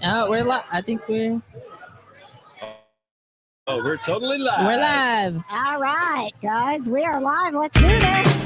Oh, we're live. I think we're Totally live. we're live. All right, guys, we are live. Let's do this.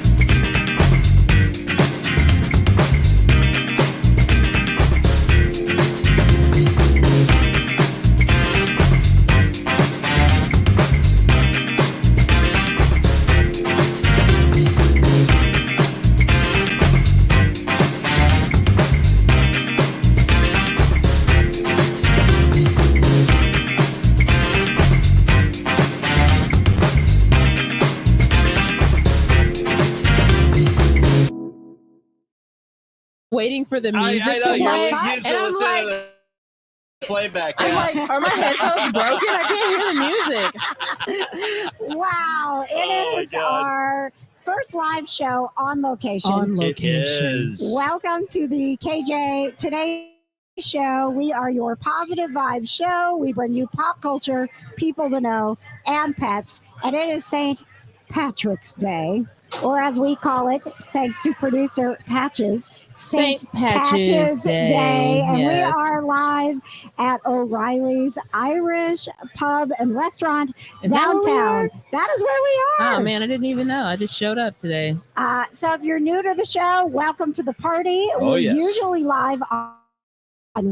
Waiting for the music I know to play. you're And usually I'm listening like, to the playback. I'm Yeah. like, are my headphones broken? I can't hear the music. Wow, Oh, my it is God. our first live show on location. It is. Welcome to the KJ Today show. We are your positive vibe show. We bring you pop culture, people to know, and pets. And it is St. Patrick's Day, or as we call it, thanks to producer Patches, St. Patches Day. And we Yes. are live at O'Reilly's Irish Pub and Restaurant Is that where we downtown. are? That is where we are. Oh man, I didn't even know. I just showed up today. So if you're new to the show, welcome to the party. Oh, We're yes. usually live on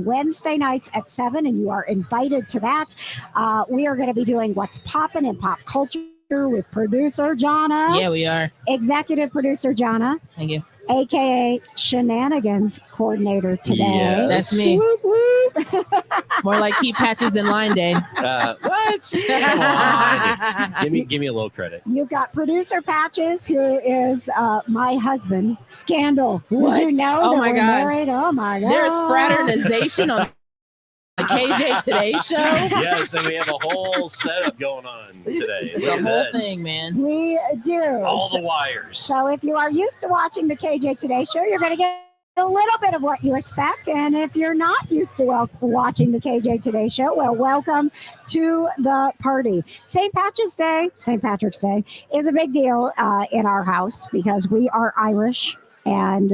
Wednesday nights at 7, and you are invited to that. We are going to be doing What's Poppin' in Pop Culture with producer Jonna, Yeah, we are. executive producer Jonna, Thank you. aka Shenanigans coordinator today. Yes. That's me. Whoop, whoop. More like keep Patches in line day. What? Come on. Give me a little credit. You've got producer Patches, who is my husband. Scandal. What? Did you know Oh that my we're God. married? Oh my God. There's fraternization on the KJ Today show. Yes, and we have a whole setup going on today. It's Look a at whole this. thing, man. We do. All the wires. So if you are used to watching the KJ Today show, you're going to get a little bit of what you expect. And if you're not used to watching the KJ Today show, well, welcome to the party. St. Patrick's Day is a big deal in our house because we are Irish, and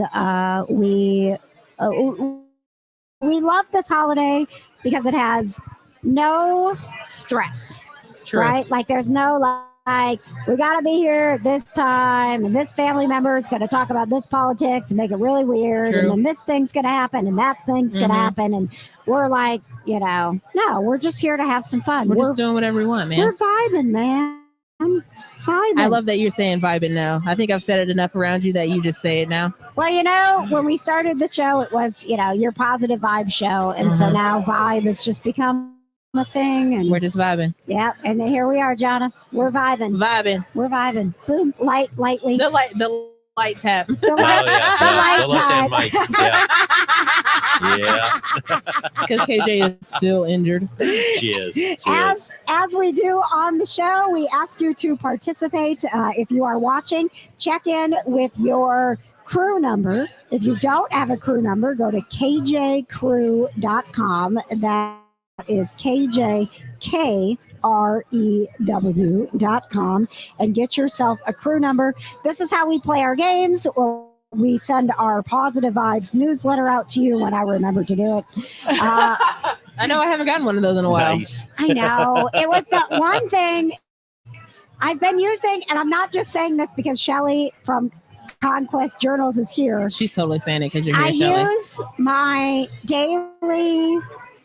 we love this holiday because it has no stress. True. Right? Like there's no like we got to be here at this time, and this family member is going to talk about this politics and make it really weird, True. and then this thing's going to happen, and that thing's going to Mhm. happen, and we're like, no, we're just here to have some fun. We're just doing whatever we want, man. We're vibing, man. Vibing. I love that you're saying vibing now. I think I've said it enough around you that you just say it now. Well, when we started the show, it was your positive vibe show, and so Mhm. now vibe has just become a thing, and We're just vibing. yeah, and here we are, Jonna. We're vibing. Vibing. We're vibing. Boom, lightly. The light tap. The Oh, light- yeah. The light left-hand vibe. mic. Yeah. Because KJ is still injured. She is. As we do on the show, we ask you to participate. If you are watching, check in with your crew number. If you don't have a crew number, go to kjkrew.com. That is KJKREW.com, and get yourself a crew number. This is how we play our games. We send our positive vibes newsletter out to you when I remember to do it. I know I haven't gotten one of those in a while. Nice. I know. It was the one thing I've been using, and I'm not just saying this because Shelly from Conquest Journals is here. She's totally saying it because you're I here, Shelly. use my daily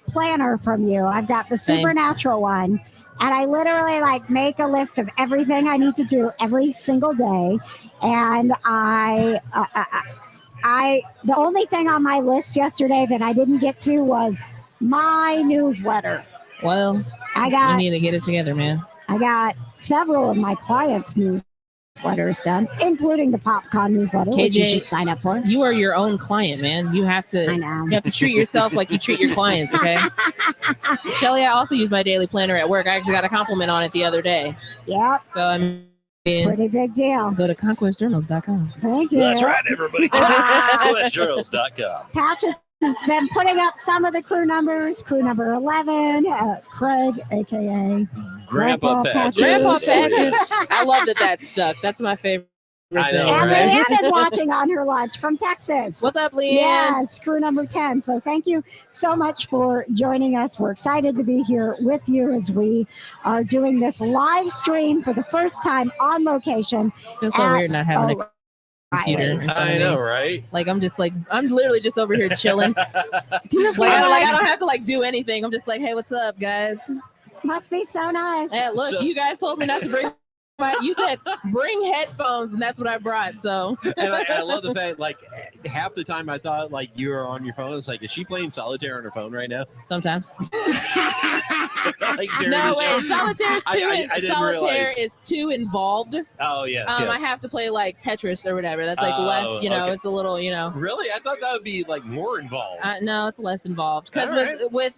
planner from you. I've got the Same. supernatural one, and I literally make a list of everything I need to do every single day. And the only thing on my list yesterday that I didn't get to was my newsletter. Well, I you got need to get it together, man. several of my clients' newsletters done, including the PopCon newsletter, which you KJ, should sign up for. You are your own client, man. You have I to know. you have to treat yourself like you treat your clients, okay? Shelly, I also use my daily planner at work. I actually got a compliment on it the other day. Yep, So I mean, pretty big deal. go to conquestjournals.com. Thank you. That's right, everybody. QuestJournals.com. Patches has been putting up some of the crew numbers. Crew number 11, Craig, aka Grandpa Patches. Grandpa Oh, yeah. Patches. I love that stuck. That's my favorite I know, And right? Leanne is watching on her lunch from Texas. What's up, Leanne? Yes, crew number 10. So thank you so much for joining us. We're excited to be here with you as we are doing this live stream for the first time on location. Feels so weird not having a computer. O'Reilly's. I know, right? Like I'm literally just over here chilling. Do you feel I don't have to like do anything. I'm just like, hey, what's up, guys? Must be so nice. Hey, look, So- you guys told me not to bring. You said bring headphones, and that's what I brought. So, And I love the fact, like, half the time I thought, like, you were on your phone. It's like, is she playing solitaire on her phone right now? sometimes. Like, during No the show? way, solitaire is too. I didn't solitaire realize. is too involved. Oh, yes, I yes. have to play like Tetris or whatever. That's like Oh, less. okay. It's a little. Really? I thought that would be, like, more involved. No, it's less involved because All right.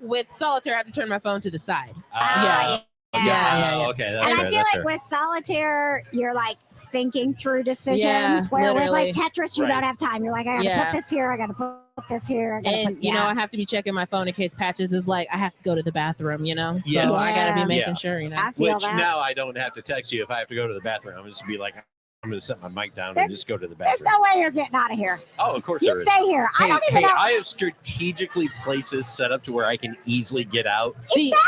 with solitaire, I have to turn my phone to the side. Ah, Yeah. Yeah. Okay, And that's I fair. feel That's like fair. with solitaire, you're like thinking through decisions. Yeah, where with literally. like Tetris, you Right. don't have time. You're like, I gotta Yeah. put this here. I gotta put this here. I gotta And put, you know, I have to be checking my phone in case Patches is like, I have to go to the bathroom. Yes. So I gotta be Yeah. making Yeah. sure. I feel Which that. now I don't have to text you if I have to go to the bathroom. I'm just be like, I'm going to set my mic down There- and just go to the There's bathroom. no way you're getting out of here. Oh, of course You there is. stay here. I don't even know. I have strategically places set up to where I can easily get out. See, Why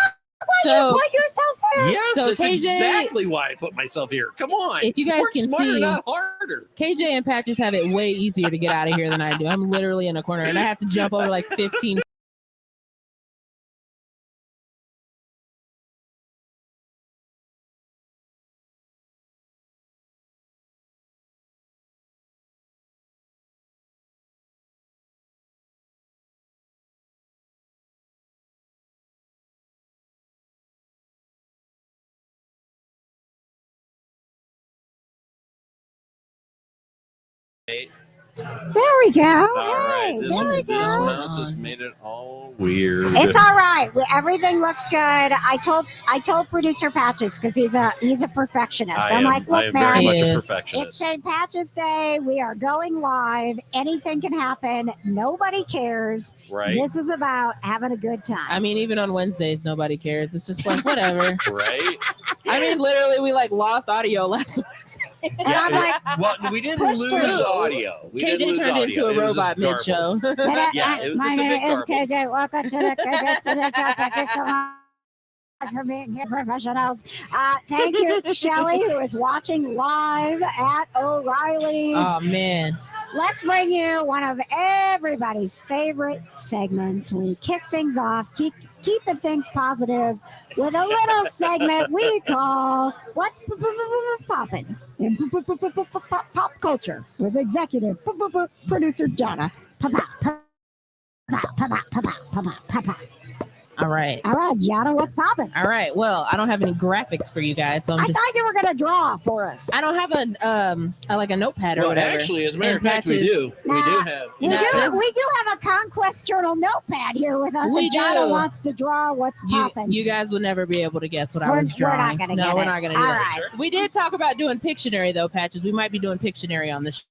so you put yourself there? Yes, So that's KJ exactly why I put myself here. Come on. if you guys Work can smarter, see, not harder. KJ and Patches have it way easier to get out of here than I do. I'm literally in a corner and I have to jump over like 15. There we go. All Hey, right, there we this go. mouse has made it all weird. It's all right. Everything looks good. I told producer Patches because he's a perfectionist. I'm like, I look, am man, very much a Yes. it's perfectionist. St. Patches Day. We are going live. Anything can happen. Nobody cares. Right, This is about having a good time. I mean, even on Wednesdays, nobody cares. It's just like, whatever. right. I mean, literally, we like lost audio last Wednesday. and I'm like, well, we didn't push lose through. audio. We didn't KJ lose turned audio. into a It was just robot garbled. mid-show. Yeah, it was my just a bit name is garbled. KJ. Welcome to the KJ so much for being here, professionals. Thank you, Shelly, who is watching live at O'Reilly's. Oh man, Let's bring you one of everybody's favorite segments. We kick things off, keeping things positive with a little segment we call What's Poppin' in Pop Culture with executive producer Jonna. all right. All right, Jonna, what's poppin'? All right. Well, I don't have any graphics for you guys, so I'm I just. thought you were gonna draw for us. I don't have a notepad or Well, whatever. actually, as a matter And of fact, we Patches- do. We do Nah. have. We No, do. this- We do have a Conquest Journal notepad here with us. We and Jonna do. wants to draw what's poppin'. You guys would never be able to guess what I We're was drawing. not gonna no, get we're it. not gonna do All that. right. We did talk about doing Pictionary though, Patches. We might be doing Pictionary on the show.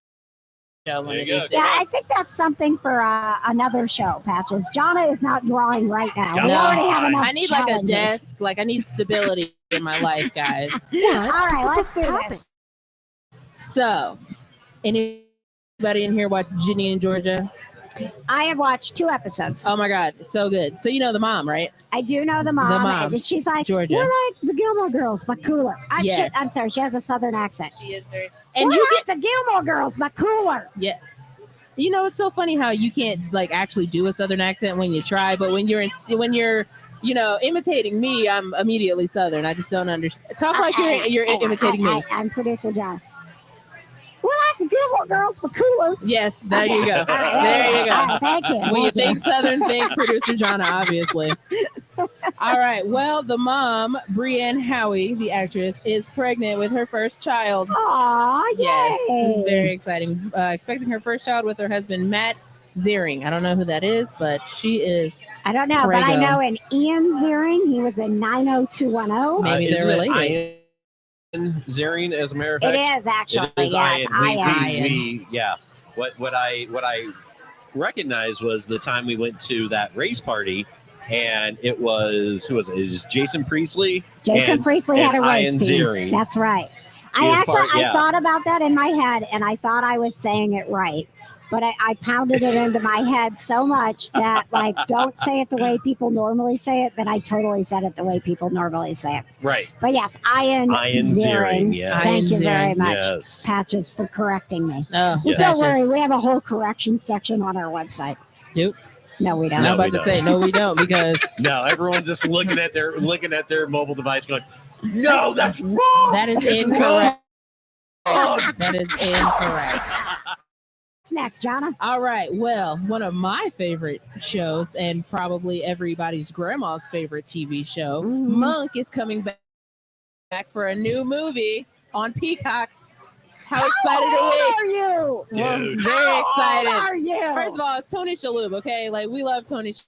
one There of you these go. days. Yeah, I think that's something for another show, Patches. Jonna is not drawing right now. We No, already have enough I need like a challenges. desk. Like I need stability in my life, guys. All right, let's do this. So, anybody in here watch Ginny and Georgia? I have watched 2 episodes. Oh my God, so good. So you know the mom, right? I do know the mom. The mom. And she's like, Georgia. we're like the Gilmore Girls, but cooler. Yes. I'm sorry, she has a southern accent. She is very. And We're you like the Gilmore Girls, but cooler. yeah. You know, it's so funny how you can't like actually do a southern accent when you try, but when you're imitating me, I'm immediately southern. I just don't understand. Talk like you're imitating me. I'm producer John. We're like the Gilmore Girls, but cooler. Yes, there you go. All right, There you all go. right, thank you. When you Thank you. think Southern, think producer Jonna, obviously. All right. Well, the mom, Brienne Howie, the actress, is pregnant with her first child. Aw, yay. Yes, it's very exciting. Expecting her first child with her husband, Matt Ziering. I don't know who that is, but she is. I don't know, but I Prego. know in Ian Ziering, he was in 90210. Maybe they're isn't it related. Ian Ziering, as a matter of It fact. is actually, It is yes. Ian. Ian. We yeah. What I recognized was the time we went to that race party, and it was who was it? It was Jason Priestley. Jason and- Priestley had a and race Ian team. Ziering. That's right. I thought about that in my head, and I thought I was saying it right. But I pounded it into my head so much that, like, don't say it the way people normally say it, that I totally said it the way people normally say it. Right. But yes, Ian Ziering. Yes. Thank you very much, Yes. Patches, for correcting me. Oh, Yes. Don't worry, we have a whole correction section on our website. Nope. No, we don't. I'm No, about we to don't. say no, we don't, because No, everyone's just looking at their mobile device, going, "No, that's wrong. that is It's incorrect. wrong." That is incorrect. What's next, Jonna? All right. Well, one of my favorite shows, and probably everybody's grandma's favorite TV show, Mhm. Monk, is coming back for a new movie on Peacock. How excited How are we? old are you? Dude. Very How excited. old are you? First of all, it's Tony Shalhoub, okay? Like, we love Tony Shalhoub.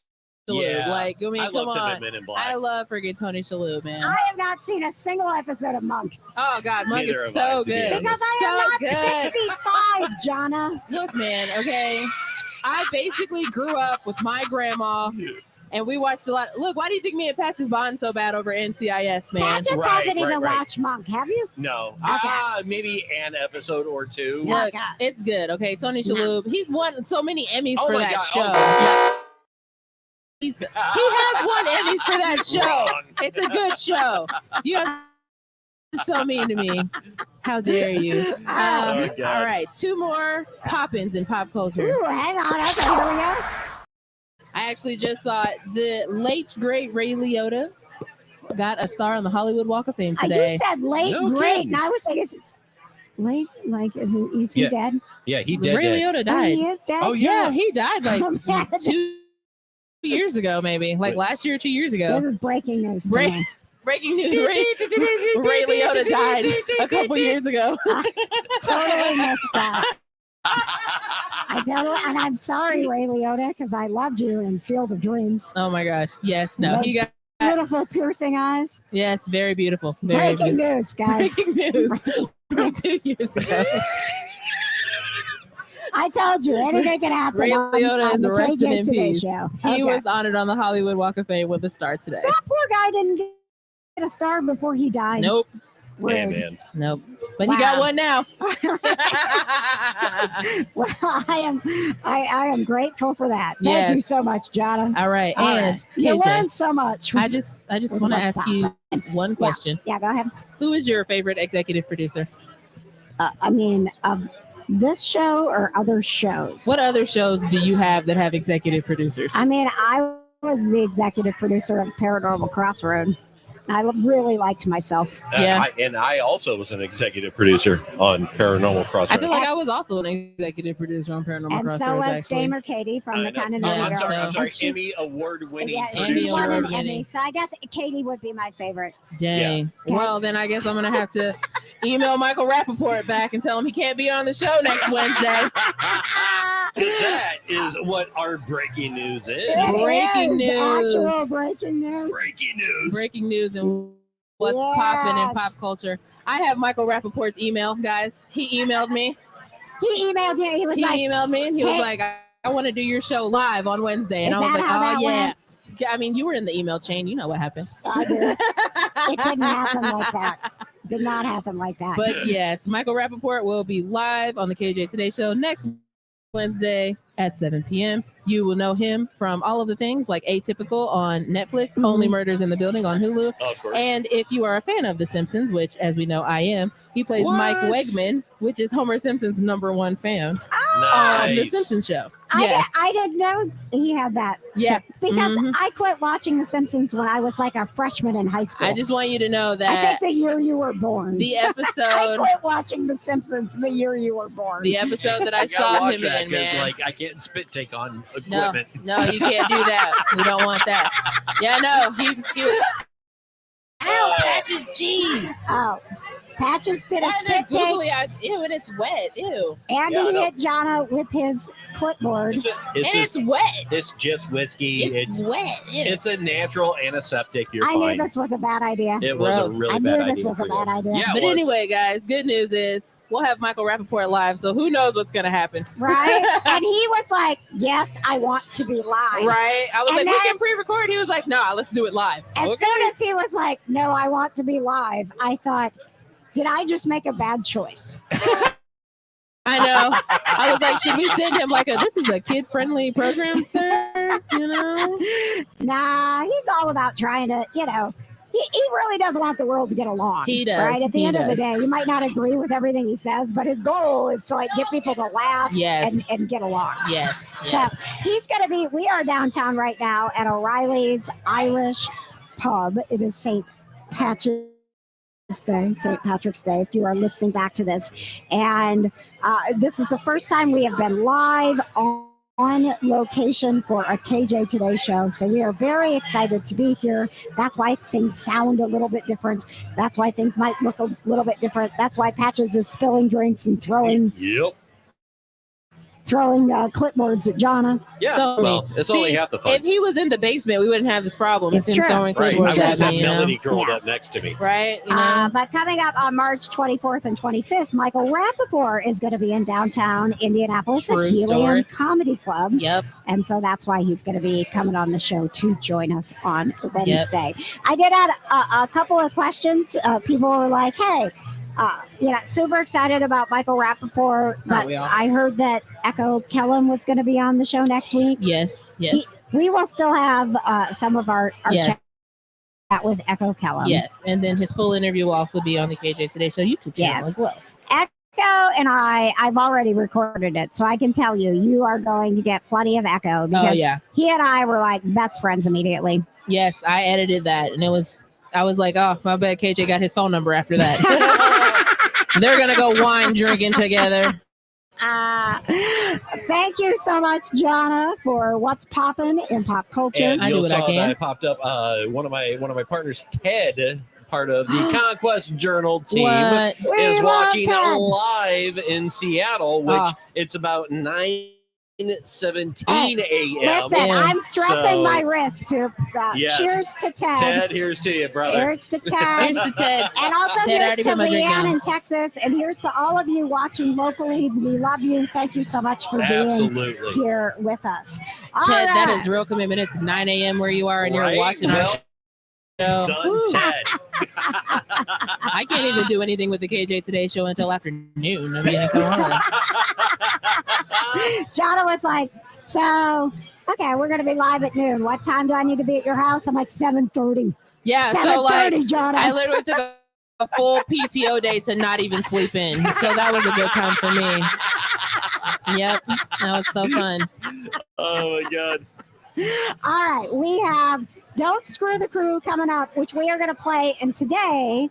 Yeah. Like, I mean, I come loved him in on. Men in Black. I love freaking Tony Shalhoub, man. I have not seen a single episode of Monk Oh, God, Monk Neither is have I, so to be good. honest. because I so am not good. 65, Jonna. Look, man, okay? I basically grew up with my grandma, and we watched a lot. Look, why do you think me and Patches bond so bad over NCIS, man? Patches Right, hasn't even right. watched Monk, have you? No. Okay. Maybe an episode or two. Yeah. Look, Okay. it's good, okay? Tony Shalhoub, he's won so many Emmys Oh for my that God. show. Oh, He has won Emmys for that show. Wrong. It's a good show. You are so mean to me. How dare you? Oh, God. All right, two more Poppins in pop culture. Ooh, hang on. Okay, here we go. I actually just saw it. The late, great Ray Liotta got a star on the Hollywood Walk of Fame today. You said late, No great, kidding. and I was like, is late? Like, is he Yeah. dead? Yeah, he did. Ray Liotta Oh, died. he is dead? Oh, Yeah, yeah. he died like Oh, man. 2 years ago, maybe. Like last year, 2 years ago. This is breaking news to Ray- me. Breaking news: Ray Liotta died a couple years ago. Totally missed that. I don't, and I'm sorry, Ray Liotta, because I loved you in Field of Dreams. Oh my gosh! Yes, no, he got Beautiful, piercing eyes. yes, very beautiful. Very Breaking beautiful. news, guys. Breaking news from 2 years ago. I told you, anything can happen. Ray on Liotta is the rested KJ in Today peace. Show. He Okay. was honored on the Hollywood Walk of Fame with a star today. That poor guy didn't get a star before he died. Nope, Hey, Rude. man. nope. But he got Wow. one now. Well, I am grateful for that. Thank Yes. you so much, Jonna. All right, All and right. You KJ, learned so much. I just With want to what's ask you one question. Yeah, go ahead. Who is your favorite executive producer? I mean, of this show or other shows? What other shows do you have that have executive producers? I mean, I was the executive producer of Paranormal Crossroad. I really liked myself. Yeah. I also was an executive producer on Paranormal I Crossroads. feel like I was also an executive producer on Paranormal And Crossroads. so was actually. Gamer Katie from I the know. kind of Yeah, I'm sorry. I'm sorry. And she- Emmy award-winning Yeah, Emmy she producer. won an award-winning. Emmy. So I guess Katie would be my favorite. Dang. Yeah. Well, then I guess I'm gonna have to email Michael Rappaport back and tell him he can't be on the show next Wednesday. That is what our breaking news is. It Breaking is news. Actual breaking news. Breaking news. Breaking news and what's popping in Yes. pop culture. I have Michael Rappaport's email, guys. He emailed me. He emailed you. He was He like, emailed me and he was "Hey." like, I want to do your show live on Wednesday. And Is I was that like, how oh, that yeah. went? Yeah, I mean, you were in the email chain. You know what happened. I do. It didn't happen like that. Did not happen like that. But yes, Michael Rappaport will be live on the KJ Today Show next Wednesday at 7 p.m. You will know him from all of the things like Atypical on Netflix, Mhm. Only Murders in the Building on Hulu. Of course. And if you are a fan of The Simpsons, which as we know I am, he plays Mike What? Wegman, which is Homer Simpson's #1 fan Oh, on The Nice. Simpsons show. I, Yes. I didn't know he had that. Yeah. Because Mhm. I quit watching The Simpsons when I was like a freshman in high school. I just want you to know I that think the year you were born. the I episode quit watching The Simpsons the year you were born. the episode that I You gotta saw watch him that in, 'cause, man. like I can't spit take on No, equipment. no, you can't do that. We don't want that. Yeah, no, he was. Ow, Patches, jeez. Oh, Patches did Why a are there spit take, googly eyes? Ew, and it's wet. Ew. and Yeah, I he know. hit Jonna with his clipboard. It's And just it's wet. it's just whiskey. It's wet. Ew. It's a natural antiseptic. You're I knew fine. this was a bad idea. It was a Gross. really I bad knew idea. this was a for you. bad idea. Yeah, it But was. anyway, guys, good news is we'll have Michael Rappaport live, so who knows what's going to happen. Right? And he was like, yes, I want to be live. Right? I was And like, we then- can pre-record. He was like, nah, let's do it live. As Okay. soon as he was like, no, I want to be live, I thought, Did I just make a bad choice? I know. I was like, should we send him this is a kid-friendly program, sir? Nah, he's all about trying to, he really does want the world to get along. He does. Right? At the end of the day, you might not agree with everything he says, but his goal is to get people to laugh and get along. Yes. So he's going to we are downtown right now at O'Reilly's Irish Pub. It is St. Patrick's Day, if you are listening back to this. And this is the first time we have been live on location for a KJ Today show. So we are very excited to be here. That's why things sound a little bit different. That's why things might look a little bit different. That's why Patches is spilling drinks and throwing clipboards at Jonna. Yeah, so, it's only half the fun. If he was in the basement, we wouldn't have this problem. It's true. Throwing Right. clipboards I at would have me, Melody curled up next to me. Right. But coming up on March 24th and 25th, Michael Rappaport is going to be in downtown Indianapolis at Helium Comedy Club. Yep. And so that's why he's going to be coming on the show to join us on Wednesday. I did add a couple of questions. People were like, hey, super excited about Michael Rappaport, but I heard that Echo Kellum was going to be on the show next week. Yes. We will still have some of our chat with Echo Kellum. Yes, and then his full interview will also be on the KJ Today Show YouTube channel as well. Echo and I've already recorded it, so I can tell you are going to get plenty of Echo because he and I were like best friends immediately. Yes, I edited that, and I was like, oh, I bet KJ got his phone number after that. They're going to go wine drinking together. Thank you so much, Jonna, for what's poppin' in pop culture. And I do what I can. I popped up one of my partners, Ted, part of the Conquest Journal team, is watching live in Seattle, which it's about 9:17 a.m. Listen, I'm stressing my wrist to cheers to Ted. Ted, here's to you, brother. Here's to Ted. Here's to Ted. And also here's to Leanne in Texas. And here's to all of you watching locally. We love you. Thank you so much for being here with us. Ted, that is real commitment. It's 9 a.m. where you are, and you're watching our show. Done, Ted. I can't even do anything with the KJ Today show until afternoon. I mean, come on. Jonna was like, so, okay, we're going to be live at noon. What time do I need to be at your house? I'm like, 7:30. Yeah, 7:30, Jonna. I literally took a full PTO day to not even sleep in. So that was a good time for me. Yep, that was so fun. Oh, my God. All right, we have Don't Screw the Krew coming up, which we are going to play. And today,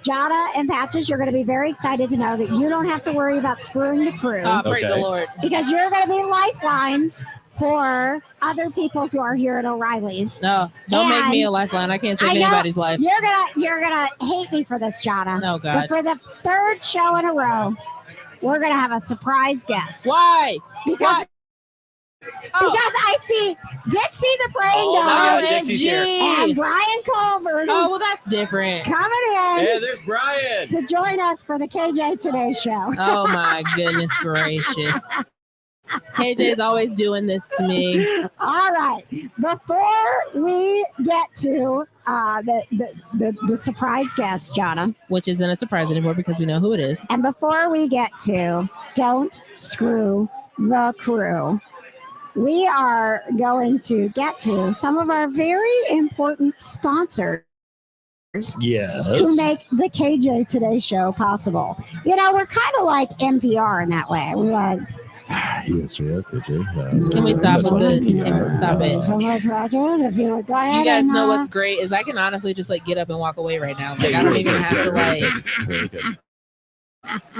Jonna and Patches, you're going to be very excited to know that you don't have to worry about screwing the crew. Praise the Lord. Because you're going to be lifelines for other people who are here at O'Reilly's. No, don't make me a lifeline. I can't save anybody's life. You're gonna hate me for this, Jonna. Oh, God. But for the third show in a row, we're going to have a surprise guest. Why? Because I see Dixie the Praying Dog and Brian Colbert. Oh, well, that's different. Coming in. Yeah, there's Brian. To join us for the KJ Today show. Oh, my goodness gracious. KJ is always doing this to me. All right. Before we get to the surprise guest, Jonna. Which isn't a surprise anymore because we know who it is. And before we get to Don't Screw the Krew, we are going to get to some of our very important sponsors. Yes. Who make the KJ Today show possible. You know, we're kind of like NPR in that way. We're like, can we stop with stop it? Go ahead. You guys know what's great is I can honestly just get up and walk away right now. Like I don't even have to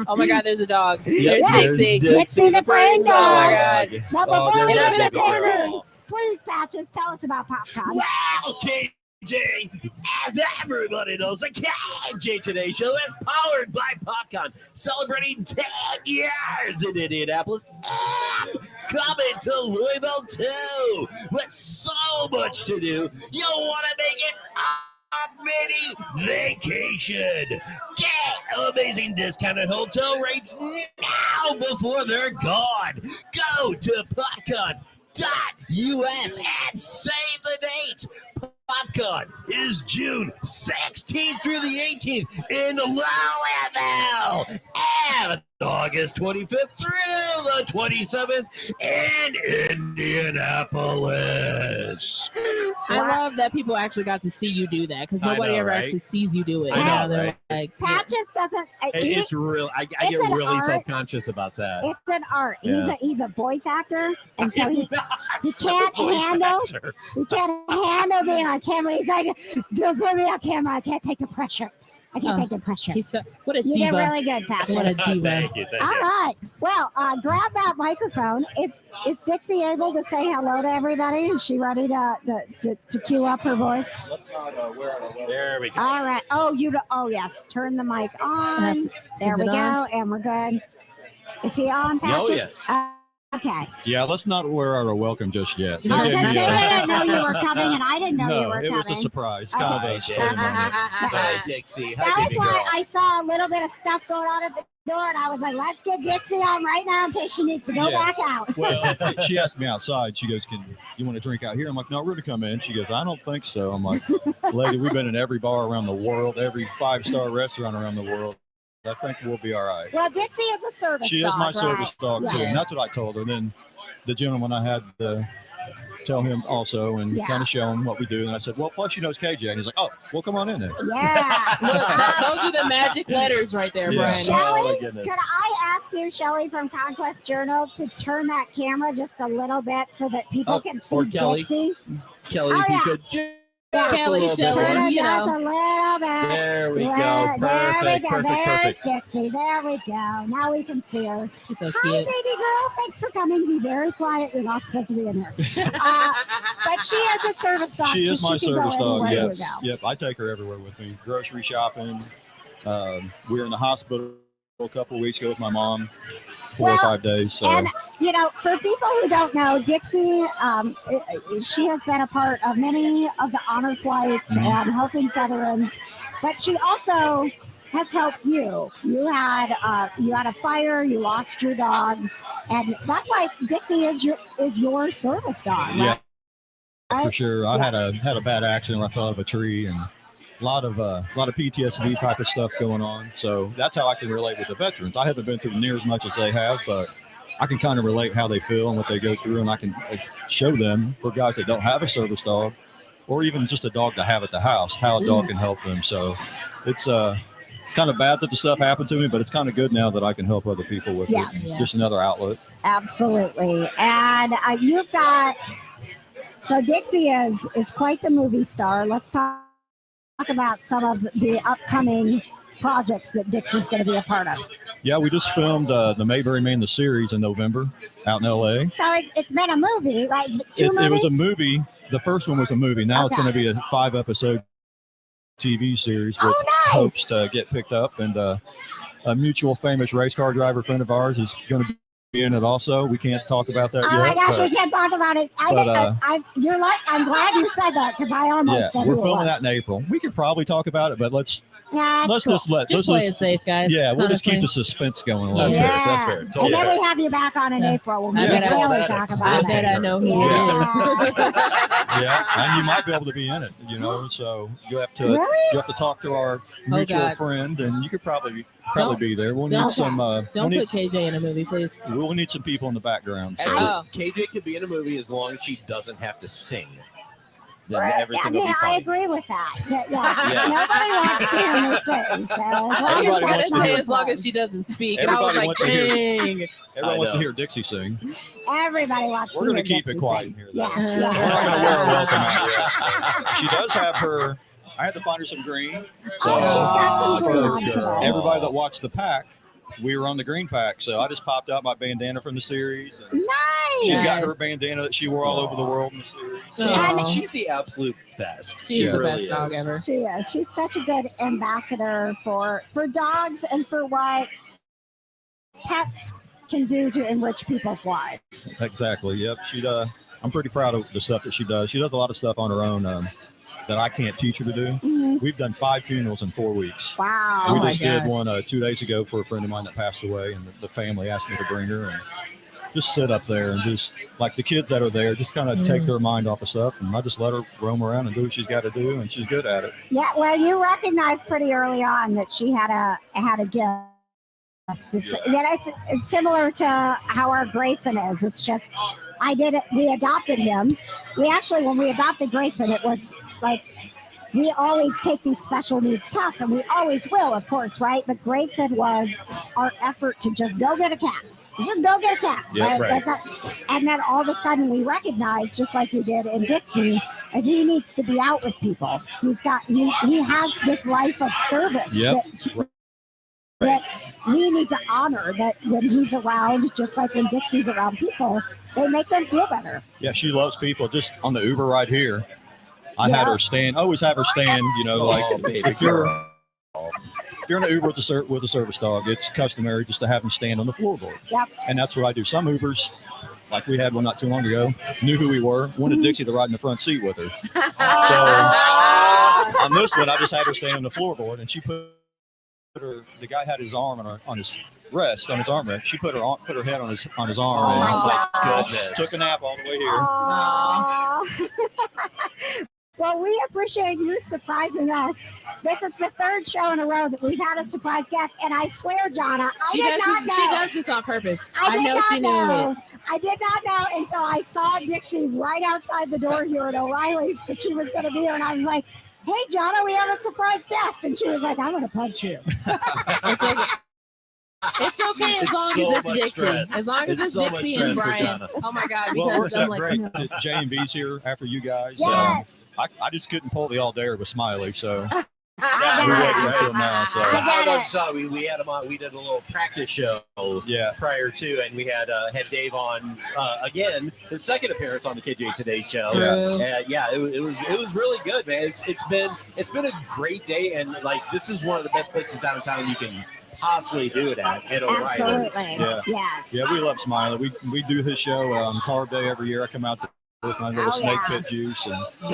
Oh my God, there's a dog. Yep, there's Dixie. Dixie the Praying Dog. Oh my God. Now before we get to Dixie. Dixie, please, Patches, tell us about PopCon. Well, KJ, as everybody knows, the KJ Today Show is powered by Popcorn, celebrating 10 years in Indianapolis and coming to Louisville too. With so much to do, you'll want to make it a mini vacation. Get amazing discounted hotel rates now before they're gone. Go to popcorn.us and save the date. PopCon is June 16th through the 18th in Louisville and August 25th through the 27th in Indianapolis. I love that people actually got to see you do that because I nobody know, ever right? actually sees you do it. I You know, They're right? like, Pat just doesn't. It's real. I get It's an really art. self-conscious about that. It's an art. Yeah. He's a voice actor, and so he So can't voice handle. actor. He can't handle being on camera. He's like, don't put me on camera. I can't take the pressure. I can't take the pressure. he's so, what a You did diva. really good, Patrick. What a diva. Thank you. All right. Well, grab that microphone. Is Dixie able to say hello to everybody? Is she ready to cue up her voice? There we go. All right. Oh, yes. Turn the mic on. There Is we it go. on? And we're good. Is he on, Patrick? yes. Okay. Yeah, let's not wear out our welcome just yet. Oh, because they didn't know you were coming, and I didn't know you No, were it coming. was a surprise. Oh. Kind of Hi, a spur of the moment. Hi, Dixie. Hi, That baby was why girl. I saw a little bit of stuff going on at the door, and I was like, let's get Dixie on right now in case she needs to go Yeah. back out. Well, she asked me outside. She goes, "Can you want to drink out here?" I'm like, "No, we're going to come in." She goes, "I don't think so." I'm like, "Lady, we've been in every bar around the world, every 5-star restaurant around the world. I think we'll be all right." Well, Dixie is a service She dog, is my right? service dog, too. Yes. And that's what I told her. Then the gentleman, I had to tell him also and Yeah. kind of show him what we do. And I said, "Well, plus she knows KJ." And he's like, "Oh, well, come on in then." Yeah. Look, those are the magic letters right there, Yeah. Brian. Shelley, Oh, my goodness. could I ask you, Shelley from Conquest Journal, to turn that camera just a little bit so that people can see or Kelly. Dixie? Kelly, Oh, if you yeah. could Yeah. just a Kelly, little bit Shelley, Turn more. it you just know. a little bit. There we go. There we Perfect, go. perfect, There's perfect. Dixie. There we go. Now we can see her. She's so Hi, cute. baby girl. Thanks for coming. Be very quiet. You're not supposed to be in here. But she is a service dog. She is so my she can service go dog. anywhere Yes. you go. Yep. I take her everywhere with me. Grocery shopping. We were in the hospital a couple of weeks ago with my mom, 4 or Well, 5 days. So And, for people who don't know, Dixie, she has been a part of many of the honor flights Mhm. and helping veterans, but she also has helped you. You had a fire, you lost your dogs, and that's why Dixie is your service dog. yeah, Right? for sure. I Yeah. had a bad accident where I fell out of a tree and a lot of PTSD type of stuff going on. So that's how I can relate with the veterans. I haven't been through near as much as they have, but I can kind of relate how they feel and what they go through, and I can show them, for guys that don't have a service dog or even just a dog to have at the house, how a dog can help them. So it's kind of bad that the stuff happened to me, but it's kind of good now that I can help other people with Yeah. it. Just another outlet. Absolutely. And you've got, so Dixie is quite the movie star. Let's talk about some of the upcoming projects that Dixie's going to be a part of. Yeah, we just filmed the Mayberry Man, the series, in November out in LA. So it's been a movie, right? It's been two It was movies? a movie. The first one was a movie. Now it's Okay. going to be a 5-episode TV series with Oh, nice. hopes to get picked up. And a mutual famous race car driver friend of ours is going to be in it also. We can't talk about that Oh yet. my gosh, but, we can't talk about it. I'm glad you said that because I almost yeah, said we're who it filming was. that in April. We could probably talk about it, but let's Yeah, it's cool. just let Just play it let's safe, guys. yeah, we'll just keep honestly. the suspense going a That's little fair. bit. That's fair. And Totally then fair. we have you back on in Yeah. April. We'll I bet I- really that talk up. about I it. bet I know who Yeah. it is. Yeah, and you might be able to be in it, so you have to Really? talk to our mutual God. friend, and you could probably Don't- be there. We'll don't- need some Don't put KJ in a movie, please. we'll need some people in the background. So. Actually, Oh. KJ could be in a movie as long as she doesn't have to sing. Then Right. everything will be I fine. agree with that. Yeah. Yeah. Nobody wants to hear me sing. So as long I as was Everybody gonna wants to say hear- as long as she doesn't speak, and I was Everybody like, wants to hear- dang. Everyone I wants to know. hear Dixie sing. everybody wants We're to gonna hear keep it Dixie quiet sing. here, though. Yes, We're We're not yes. gonna wear her welcome out yet. She does have her. I had to find her some green. So Oh, she's got some green for on today. everybody that watched the pack, we were on the green pack. So I just popped out my bandana from the series. And Nice. she's got her bandana that she wore all over the world in the series. Aw. She's the absolute best. She's She the really best dog is. ever. She is. She's such a good ambassador for dogs and for what pets can do to enrich people's lives. Exactly. Yep. I'm pretty proud of the stuff that she does. She does a lot of stuff on her own that I can't teach her to do. Mhm. We've done 5 funerals in 4 weeks. Wow. Oh We my just did gosh. one 2 days ago for a friend of mine that passed away, and the family asked me to bring her. And just sit up there and just like the kids that are there, just kind of take their mind off of stuff. And I just let her roam around and do what she's got to do, and she's good at it. Yeah, well, you recognized pretty early on that she had a gift. It's similar to how our Grayson is. It's just we adopted him. When we adopted Grayson, it was like we always take these special needs cats, and we always will, of course, right? But Grayson was our effort to just go get a cat. Just go get a cat. Yeah, right. And then all of a sudden we recognize, just like you did in Dixie, that he needs to be out with people. He has this life of service that we need to honor, that when he's around, just like when Dixie's around people, they make them feel better. Yeah, she loves people. Just on the Uber ride here, I had her stand. Always have her stand. If you're in an Uber with a service dog, it's customary just to have them stand on the floorboard. Yep. And that's what I do. Some Ubers, like we had one not too long ago, knew who we were, wanted Dixie to ride in the front seat with her. So on this one, I just had her stand on the floorboard, and she put her. The guy had his arm on his rest, on his armrest. She put her head on his arm. Oh my goodness! Took a nap all the way here. Well, we appreciate you surprising us. This is the third show in a row that we've had a surprise guest, and I swear, Jonna, She does this on purpose. I know she knew it. I did not know until I saw Dixie right outside the door here at O'Reilly's that she was going to be here, and I was like, "Hey, Jonna, we have a surprise guest," and she was like, "I'm going to punch you." It's okay as long as it's Dixie. Stress. As long as it's so Dixie much and stress for Brian. Jonna. Oh my God! Well, it Because works I'm out like, great that J&B's here after you guys. Yes. I just couldn't pull the all dayer with Smiley, so I we're got waiting it. until now. So I got it. So we had him on. We did a little practice show prior to, and we had Dave on again, his second appearance on the KJ Today show. True. It was really good, man. It's been a great day, and like this is one of the best places downtown you can possibly do it at O'Reilly's. Absolutely. Yeah. Yes. yeah, we love Smiley. We do his show Carb Day every year. I come out there with my little snake pit juice, and we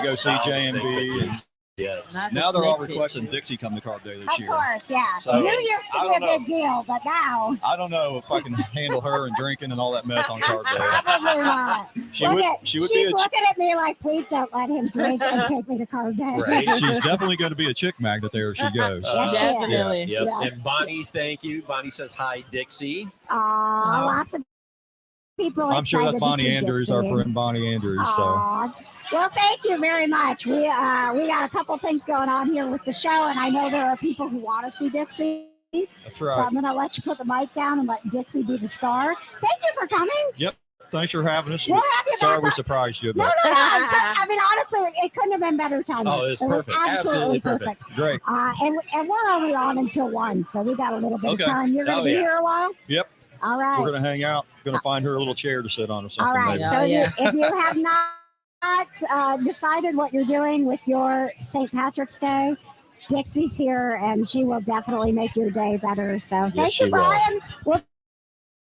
go see J&B. And Yes. now they're all requesting Dixie come to Carb Day this year. Of course, yeah. So, you used to be a big deal, but now I don't know if I can handle her and drinking and all that mess on Carb Day. probably not. She would She's be looking at me like, please don't let him drink and take me to Carb Day. Right. She's definitely going to be a chick magnet there if she goes. Yes, she is. Definitely. Yep. Yes. And Bonnie, thank you. Bonnie says hi, Dixie. Lots of people. I'm sure that's excited to Bonnie see Andrews, our Dixie. friend Bonnie Andrews. So Aw. Well, thank you very much. We got a couple things going on here with the show, and I know there are people who want to see Dixie. that's right. So I'm going to let you put the mic down and let Dixie be the star. Thank you for coming. Yep. Thanks for having us. We'll have you Sorry back we on- surprised you. No, But I mean, honestly, it couldn't have been better timing. Oh, it was was perfect. absolutely Absolutely perfect. great. And we're only on until 1, so we got a little bit Okay. of time. You're going to Oh, be yeah. here a while? Yep. All right. We're going to hang out. Going to find her a little chair to sit on or something. All right. maybe. So Yeah. if you have not decided what you're doing with your St. Patrick's Day, Dixie's here, and she will definitely make your day better. So thank she you, will. Brian. We'll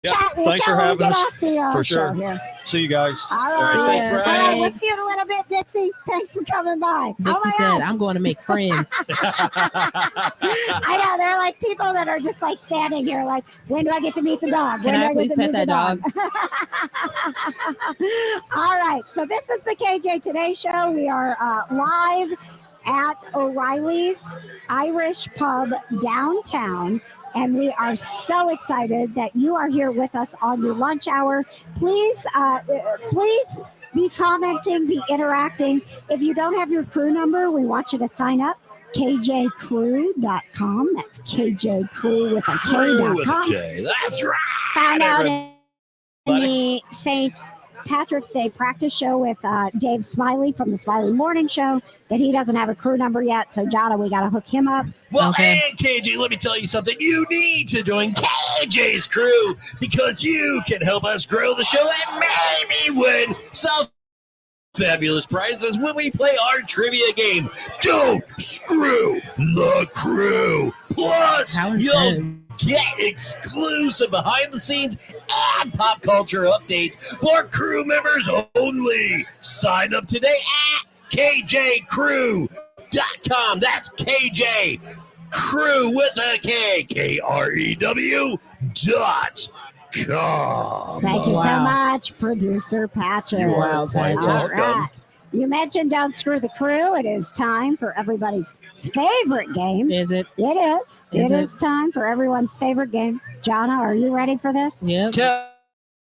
Yep. chat. We'll Thanks chat for when we having get us. off the For show sure. here. See you guys. All right, right. thanks, All Brian. right. We'll see you in a little bit, Dixie. Thanks for coming by. Dixie said, "I'm going to make friends." I know they're like people that are just like standing here, like, when do I get to meet the dog? Can When do I get please to pet meet that the dog? All right, so this is the KJ Today Show. We are live at O'Reilly's Irish Pub downtown, and we are so excited that you are here with us on your lunch hour. Please be commenting, be interacting. If you don't have your crew number, we want you to sign up. KJKREW.com. That's KJ Crew with a K.com. That's right. Found out in everybody. the St. Patrick's Day practice show with Dave Smiley from the Smiley Morning Show that he doesn't have a crew number yet. So, Jonna, we got to hook him up. Well, Okay. and KJ, let me tell you something. You need to join KJ's crew because you can help us grow the show and maybe win some fabulous prizes when we play our trivia game. Don't screw the crew. Plus, How you'll intense. get exclusive behind the scenes and pop culture updates for crew members only. Sign up today at KJKREW.com. That's KJ Crew with a K, KREW.com. Come. Thank you so Wow. much, Producer Patches. You are Wow, quite Patches. welcome. All right. You mentioned Don't Screw the Krew. It is time for everybody's favorite game. Is it? It is. Is It it? is time for everyone's favorite game. Jonna, are you ready for this? Yep.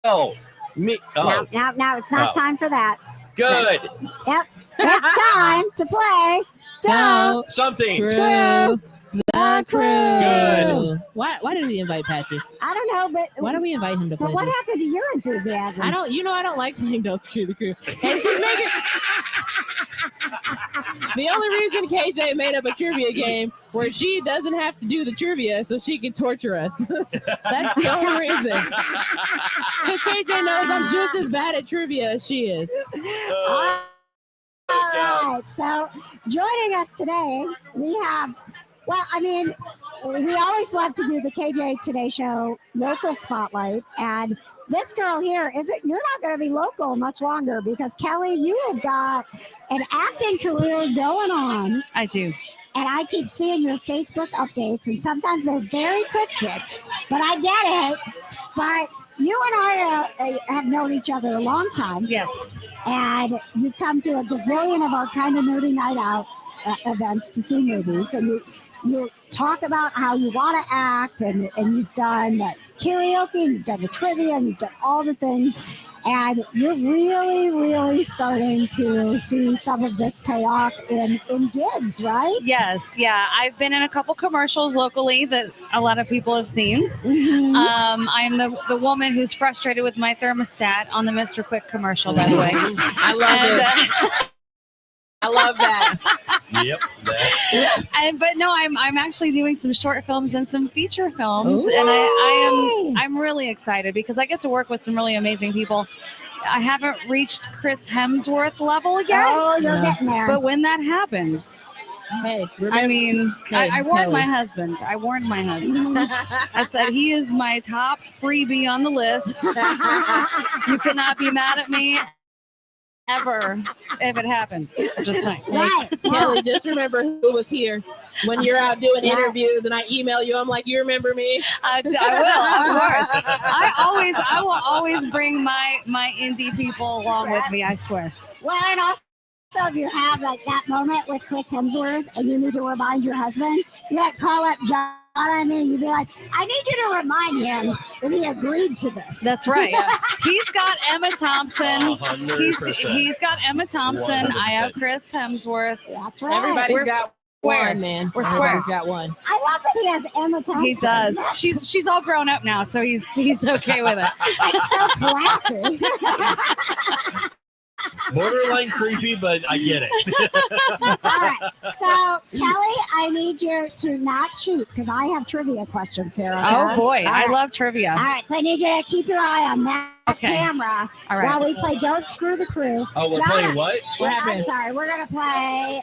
Tell me. Oh, No, it's not Oh. time for that. good. Yep. It's time to play Don't Something. Screw the Krew. Good. Why did we invite Patches? I don't know, but Why do we invite him to play but what this? happened to your enthusiasm? I don't like playing Don't Screw the Krew. And she's making the only reason KJ made up a trivia game where she doesn't have to do the trivia so she can torture us. That's the only reason. Because KJ knows I'm just as bad at trivia as she is. All right. So joining us today, we have, well, I mean, we always love to do the KJ Today Show local spotlight. And this girl here, you're not going to be local much longer because Kelly, you have got an acting career going on. I do. And I keep seeing your Facebook updates, and sometimes they're very cryptic, but I get it. But you and I have known each other a long time. Yes. And you've come to a gazillion of our kind of nerdy night out events to see movies, and you talk about how you want to act, and you've done karaoke, and you've done the trivia, and you've done all the things, and you're really, really starting to see some of this pay off in gigs, right? Yes. Yeah. I've been in a couple commercials locally that a lot of people have seen. Mhm. I'm the woman who's frustrated with my thermostat on the Mr. Quick commercial, by the way. I love it. I love that. Yep. That. But no, I'm actually doing some short films and some feature films, Ooh. and I'm really excited because I get to work with some really amazing people. I haven't reached Chris Hemsworth level yet, Oh, you're getting there. but when that happens, Hey, I mean, Hey, I warned Kelly. my husband. I said he is my top freebie on the list. You cannot be mad at me ever if it happens. Just saying. Right. Kelly, just remember who was here when you're out doing interviews and I email you. I'm like, you remember me? I will, of course. I will always bring my indie people along with me. I swear. Well, and also if you have like that moment with Chris Hemsworth and you need to remind your husband, you like call up John. You'd be like, I need you to remind him that he agreed to this. That's right. He's got Emma Thompson. 100%. He's got Emma Thompson. I have 100%. Chris Hemsworth. That's right. Everybody's We're got square. one, man. We're square. Everybody's got one. I love that he has Emma Thompson. He does. She's all grown up now, so he's okay with it. It's so classy. Borderline creepy, but I get it. All right. So, Kelly, I need you to not cheat because I have trivia questions here. Okay? Oh boy, All I right. love trivia. All right. So I need you to keep your eye on that Okay. camera All right. while we play Don't Screw the Krew. Oh, we're John- playing what? What I'm happened? sorry. We're going to play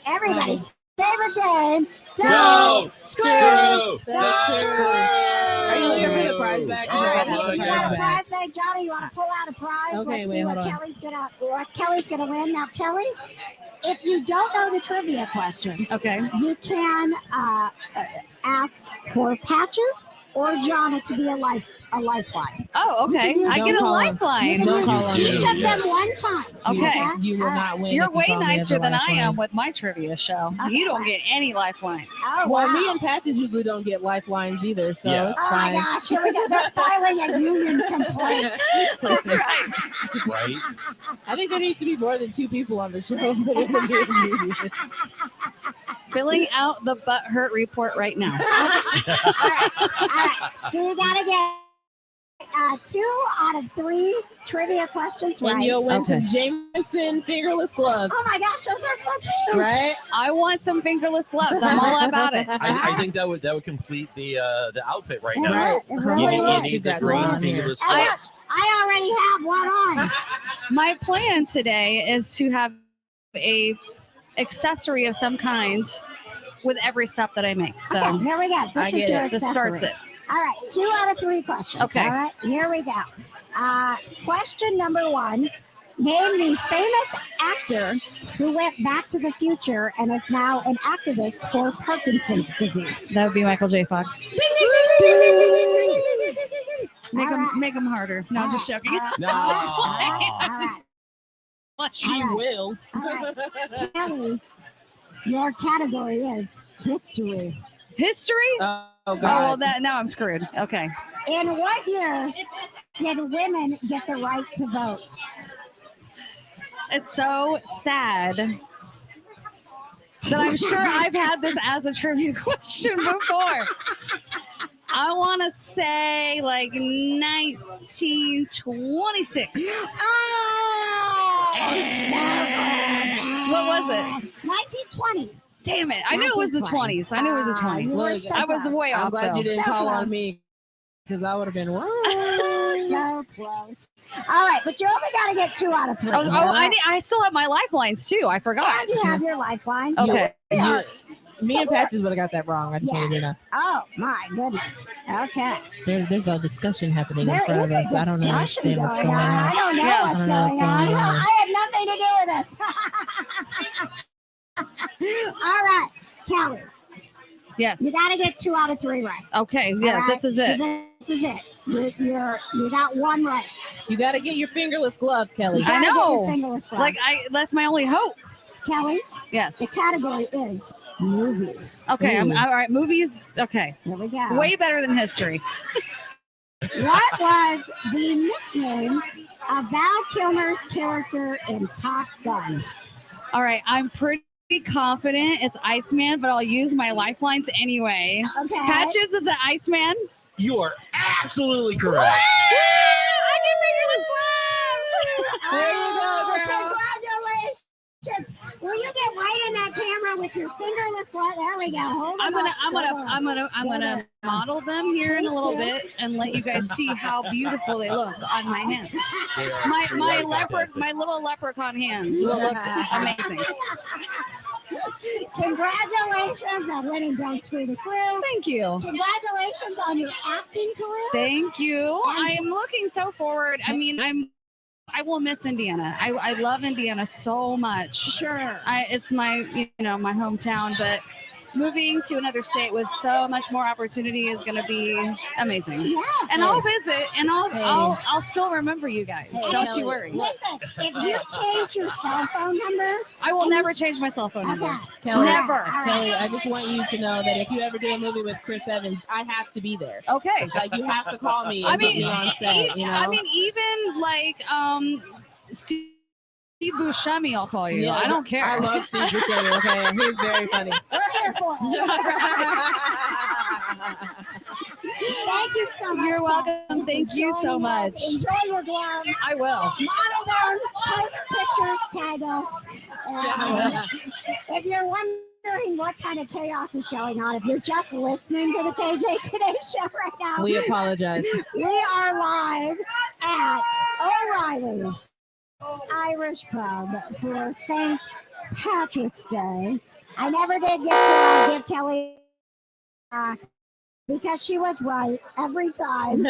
everybody's favorite game. Don't Screw Screw the the Are you looking for the Krew. prize bag? Oh, I I got need to the pull prize out a bag. prize bag. Johnny, you want to pull out a prize? Okay, Let's wait, see what hold on. Kelly's gonna win. Now, Kelly, if you don't know the trivia question, Okay. you can ask for Patches or Jonna to be a lifeline. Oh, okay. You I can get a call him. You lifeline. can Don't use call on each me. of them Yes. one time. Okay. You will All right. not win. You're if you way call me as nicer a than I lifeline. am with my trivia show. Okay. You don't get any lifelines. Oh, Well, wow. me and Patches usually don't get lifelines either, so Yeah. it's Oh my fine. gosh, here we go. They're filing a union complaint. That's right. Right? I think there needs to be more than 2 people on the show for them to be immediate. Filling out the butt hurt report right now. All right. So you gotta get 2 out of 3 trivia questions right. And you'll win Okay. some Jameson fingerless gloves, Oh my gosh, those are so cute. right? I want some fingerless gloves. I'm all about it. I think that would complete the outfit right It now. Right. would, it You really You What would. need you the got green going on here? fingerless I gloves. already have one on. My plan today is to have a accessory of some kind with every step that I make. So Okay, here we go. I This is get your it. this accessory. starts it. All right, 2 out of 3 questions. Okay. All right, here we go. Question number 1. Name the famous actor who went back to the future and is now an activist for Parkinson's disease. That would be Michael J. Fox. Make All them right. make them harder. No, I'm just All joking. right. No. All right. She All right. will. All right. Kelly, your category is history. History? Oh Oh, God. well, that now I'm screwed. Okay. In what year did women get the right to vote? It's so sad that I'm sure I've had this as a trivia question before. I want to say like 1926. What was it? 1920. Damn it. I knew it was the 20s. I knew it was the 20s. You were Look, so I was close. way I'm off, glad though. you didn't So call on close. me because I would have been wrong. So close. All right, but you only got to get 2 out of 3. Oh, I still have my lifelines, too. I forgot. And you have your lifelines. Okay. Me and Patches would have got that wrong. I just wanted you to know. Oh, my goodness. Okay. There's a discussion happening There in front is of a us. I don't discussion understand what's going going on. I on. don't know Yeah. what's I don't know going what's on. going on. I had nothing to do with this. All right, Kelly, Yes. you got to get 2 out of 3 right. Okay. All Yeah, right? this is it. So this is it. You got 1 right. You got to get your fingerless gloves, Kelly. You I gotta get your know. fingerless gloves. Like, that's my only hope. Kelly, Yes. the category is movies. Okay. Ooh. All right. Movies. Okay. Here we go. Way better than history. What was the nickname of Val Kilmer's character in Top Gun? All right. I'm pretty confident it's Iceman, but I'll use my lifelines anyway. Okay. Patches is an Iceman. You are absolutely correct. I get fingerless gloves. There you go, girl. Congratulations. Will you get right in that camera with your fingerless glove? There we go. Hold I'm them gonna up. model them here in a little bit and let you guys see how beautiful they look on my hands. They are My really leopard, fantastic. my little leprechaun hands will look amazing. Congratulations on winning Don't Screw the Krew. Thank you. Congratulations on your acting career. Thank you. I am looking so forward. I mean, I will miss Indiana. I love Indiana so much. Sure. It's my my hometown, but moving to another state with so much more opportunity is going to be amazing. Yes. And I'll visit, and I'll still remember you guys. Hey, Don't Kelly, you worry. Listen, if you change your cell phone number, I will never change my cell phone number. okay. Kelly, Never. Kelly, I just want you to know that if you ever do a movie with Chris Evans, I have to be there. Okay. Like, you have to call me and I get mean, me on set, you know? I mean, even like Steve Buscemi, I'll call you. Yeah, I don't care. I love Steve Buscemi, okay? He's very funny. We're here for it. Thank you so much. You're Kat, welcome. Thank for you so joining much. us. Enjoy your gloves. I will. Model them, post pictures, tag us. If you're wondering what kind of chaos is going on, if you're just listening to the KJ Today Show right now, We apologize. we are live at O'Reilly's Irish Pub for St. Patrick's Day. I never did get to give Kelly because she was right every time.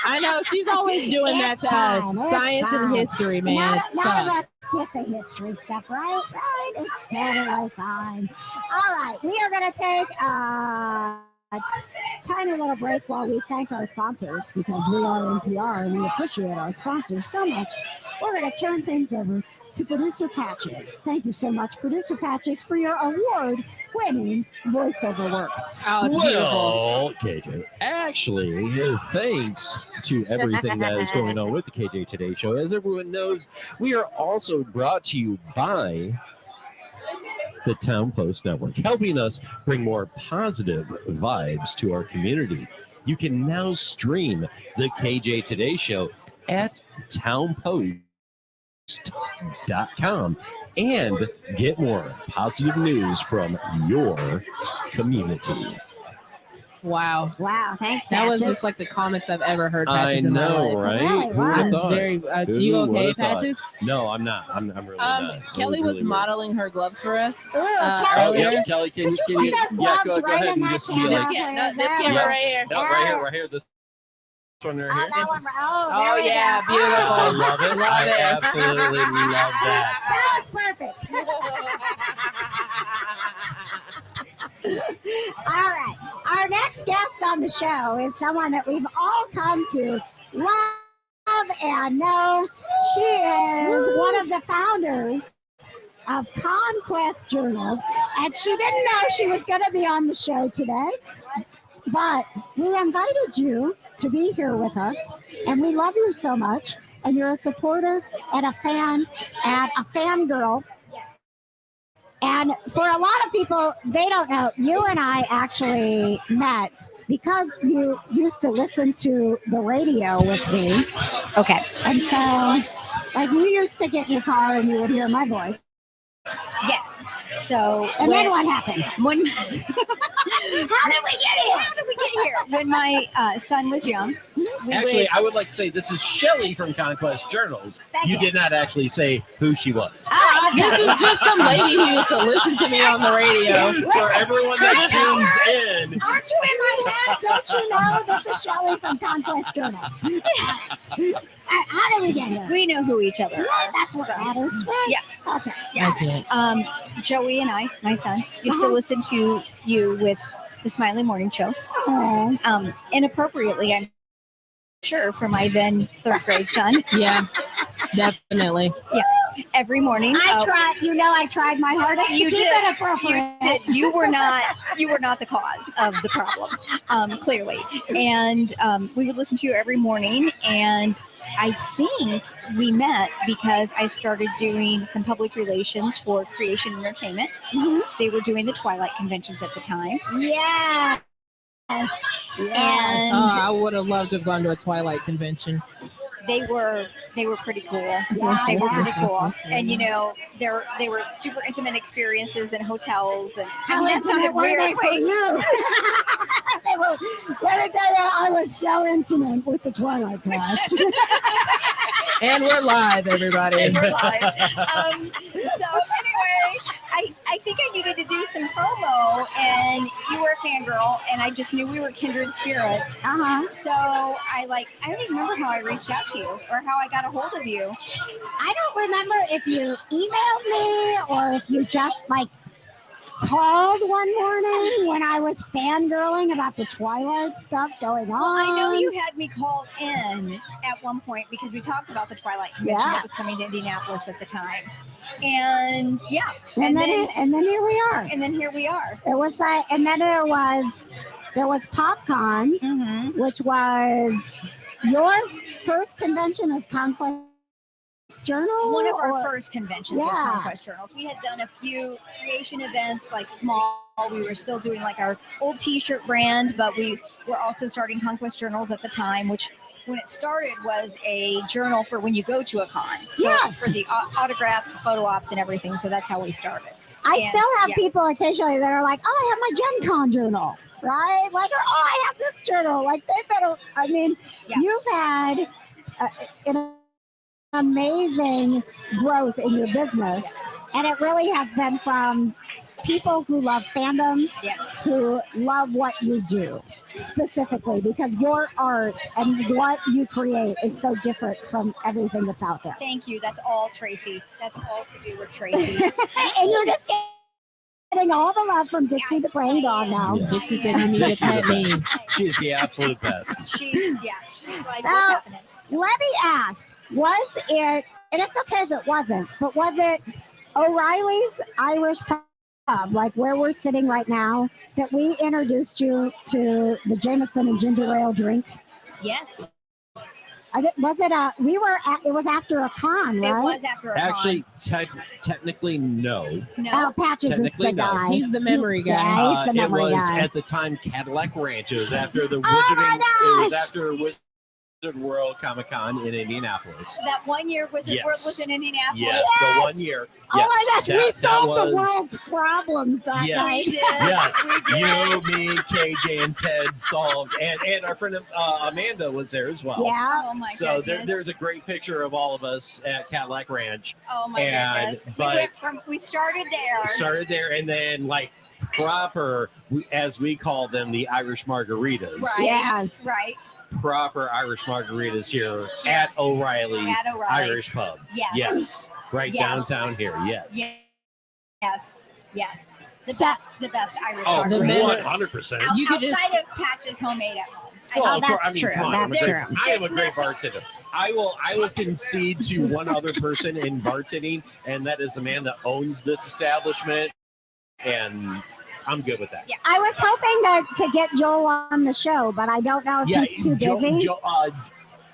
I know, she's always doing that It's to fine, us. it's Science and fine. history, man. None It of sucks. us get the history stuff, right? Right? It's totally fine. All right, we are going to take a tiny little break while we thank our sponsors because we are NPR and we appreciate our sponsors so much. We're going to turn things over to Producer Patches. Thank you so much, Producer Patches, for your award-winning voiceover work. Oh, it's beautiful. Well, KJ, actually, thanks to everything that is going on with the KJ Today Show, as everyone knows, we are also brought to you by the Town Post Network, helping us bring more positive vibes to our community. You can now stream the KJ Today Show at townpost.com and get more positive news from your community. Wow. Wow, thanks, That was Patches. just like the calmest I've ever heard I Patches in my know, life. right? Really Who would have was. It's thought? very, Who you okay, would've thought? Patches? No, I'm not. I'm really not. Kelly was modeling her gloves for us. Ooh, Kelly, Oh, earlier. yeah, Kelly, can Could you put those yeah, gloves go right ahead in and that just be camera? This, like, this camera Yeah. right here. no, right here, this one right here. that one. Oh, Oh, there we yeah, go. beautiful. I love it. Love I it. absolutely love that. That was perfect. All right. Our guest on the show is someone that we've all come to love and know. She is one of the founders of Conquest Journals, and she didn't know she was going to be on the show today, but we invited you to be here with us, and we love you so much, and you're a supporter and a fan and a fangirl. And for a lot of people, they don't know, you and I actually met because you used to listen to the radio with me. Okay. And so, like, you used to get in your car and you would hear my voice. Yes. So And then what happened? when How did we get here? how did we get here? When my son was young, we Actually, would, I would like to say this is Shelly from Conquest Journals. Thank You you. did not actually say who she was. This is just some lady who used to listen to me on the radio. For everyone that tunes in, Aren't you in my head? Don't you know this is Shelly from Conquest Journals? How did we get here? we know who each other Right, are. that's what matters, right? Yeah. Okay. I can't. Joey and I, my son, used to listen to you with the Smiley Morning Show. Oh, Inappropriately, I'm sure, for my then third grade son. Yeah, definitely. Every morning. I tried my hardest You to keep did. it appropriate. You were not the cause of the problem, clearly. And we would listen to you every morning, and I think we met because I started doing some public relations for Creation Entertainment. Mhm. They were doing the Twilight conventions at the time. Yes. Yes. And Oh, I would have loved to have gone to a Twilight convention. they were pretty cool. Yeah, They were yeah. pretty cool. And you know, they were super intimate experiences in hotels, and How that intimate sounded were weird. they for you? They were, let me tell you, I was so intimate with the Twilight cast. And we're live, everybody. And we're live. So anyway, I think I needed to do some promo, and you were a fangirl, and I just knew we were kindred spirits. Uh-huh. So I don't even remember how I reached out to you or how I got a hold of you. I don't remember if you emailed me or if you just called one morning when I was fangirling about the Twilight stuff going on. Well, I know you had me call in at one point because we talked about the Twilight convention Yeah. that was coming to Indianapolis at the time. And yeah, And then here we are. and then here we are. It was and then there was PopCon, Mm-hmm. which was your first convention as Conquest Journal. One of our or- first conventions as Yeah. Conquest Journals. We had done a few creation events, like small. We were still doing like our old T-shirt brand, but we were also starting Conquest Journals at the time, which when it started was a journal for when you go to a con. So Yes. for the autographs, photo ops, and everything. So that's how we started. I And- still have yeah. people occasionally that are like, "Oh, I have my Gen Con journal," right? Like, or, "Oh, I have this journal." Like, they better. I mean, Yeah. you've had an amazing growth in your business, and it really has been from people who love fandoms, Yeah. who love what you do specifically, because your art and what you create is so different from everything that's out there. Thank you. That's all Tracy. That's all to do with Tracy. And you're just getting all the love from Dixie the Brain Dog now. Yes. Dixie said you need a pet name. She's the absolute best. She's like, So- what's happening? Let me ask, was it, and it's okay if it wasn't, but was it O'Reilly's Irish Pub, like where we're sitting right now, that we introduced you to the Jameson and ginger ale drink? Yes, Was it it was after a con, it right? was after a Actually, technically, no. con. No. Al Patches is Technically, the no. guy. He's the memory guy. Yeah, he's the It memory was guy. at the time Cadillac Ranch. It was after the Oh my Wizarding. It was gosh! after Wizard World Comic Con in Indianapolis. That one year Wizard World Yes. was in Indianapolis. Yes, Yes! the 1 year. Oh my gosh, we that solved the was- world's problems that Yes. night. We did. Yes, We did. you, me, KJ, and Ted solved, and our friend Amanda was there as well. Yeah. Oh my So goodness. there's a great picture of all of us at Cadillac Ranch. Oh my and- goodness. but- We started there. Started there, and then proper, as we call them, the Irish margaritas. Right. Yes. Right. Proper Irish margaritas here at O'Reilly's At O'Reilly's. Irish Pub. Yes. Yes, right Yes. downtown here. Yes. Yes. Yes. The So- best Irish Oh, hard the bread. men- 100%. You could Outside just- of Patch's homemade at home. Well, of course, that's true. come on, I'm That's a great- true. I am a great bartender. I will concede to one other person in bartending, and that is the man that owns this establishment, and I'm good with that. I was hoping to get Joel on the show, but I don't know if he's too busy.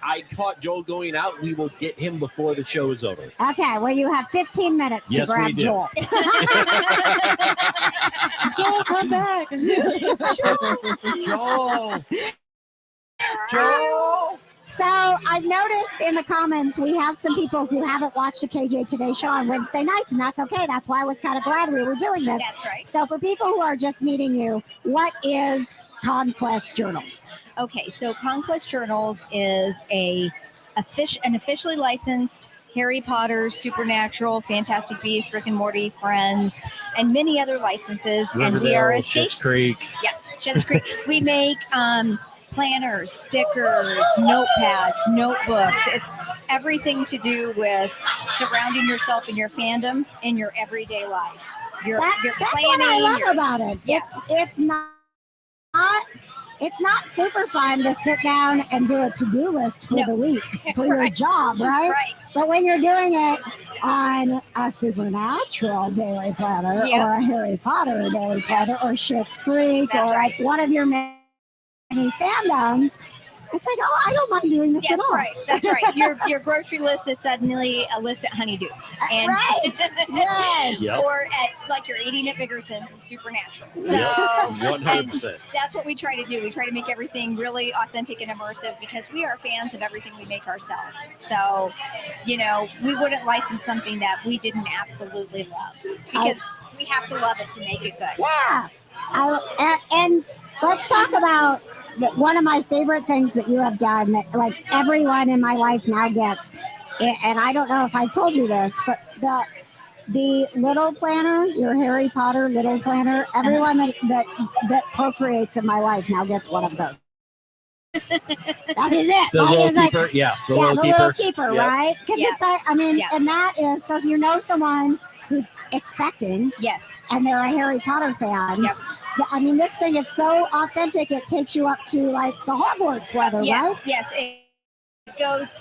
I caught Joel going out. We will get him before the show is over. Okay, well, you have 15 minutes to Yes, we grab do. Joel. Joel, come back. Joel. So I've noticed in the comments we have some people who haven't watched the KJ Today show on Wednesday nights, and that's okay. That's why I was kind of glad we were doing this. That's right. So for people who are just meeting you, what is Conquest Journals? Okay, so Conquest Journals is an officially licensed Harry Potter, Supernatural, Fantastic Beasts, Rick and Morty, Friends, and many other licenses. And we are a Riverdale, Schitt's state. Creek. Yeah, Schitt's Creek. We make planners, stickers, notepads, notebooks. It's everything to do with surrounding yourself and your fandom in your everyday life. You're That's planning. what I love your- about it. Yeah. It's not super fun to sit down and do a to-do list for No. the week for your Right. job, right? Right. But when you're doing it on a Supernatural daily planner Yeah. or a Harry Potter daily planner or Schitt's Creek That's or right. like one of your many fandoms, it's like, oh, I don't mind doing this at That's all. right. That's right. Your grocery dist is suddenly a list at Honeydukes, and Right. Yes. Yep. or at like you're eating at Biggerson's and Supernatural. So Yep. 100%. that's what we try to do. We try to make everything really authentic and immersive because we are fans of everything we make ourselves. So, we wouldn't license something that we didn't absolutely love because we have to love it to make it good. Yeah. And let's talk about one of my favorite things that you have done that like everyone in my life now gets. And I don't know if I told you this, but the little planner, your Harry Potter little planner, everyone that procreates in my life now gets one of those. That is it. The Like, little it's like- keeper. Yeah, the yeah, little the keeper. little keeper, Yep. right? Because Yeah. it's like, Yeah. and that is, so if you know someone who's expecting Yes. and they're a Harry Potter fan, Yep. this thing is so authentic, it takes you up to like the Hogwarts weather, Yes. right? Yes.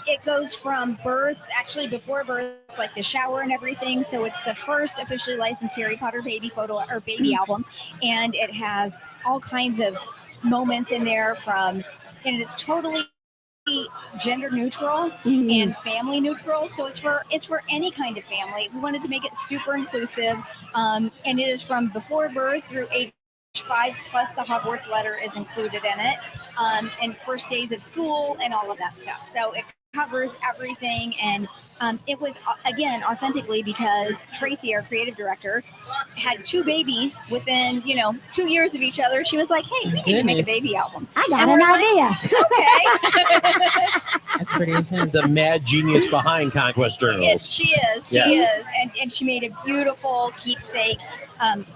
It goes from birth, actually before birth, like the shower and everything. So it's the first officially licensed Harry Potter baby photo or baby album, and it has all kinds of moments in there and it's totally gender neutral and family neutral. So it's for any kind of family. We wanted to make it super inclusive, and it is from before birth through age 5 plus the Hogwarts letter is included in it, and first days of school and all of that stuff. So it covers everything, and it was again authentically because Tracy, our creative director, had 2 babies within 2 years of each other. She was like, "Hey, we need to make a Goodness. baby album." I got And an we're like, idea. Okay. That's pretty intense. The mad genius behind Conquest Journals. She is, and she made a beautiful keepsake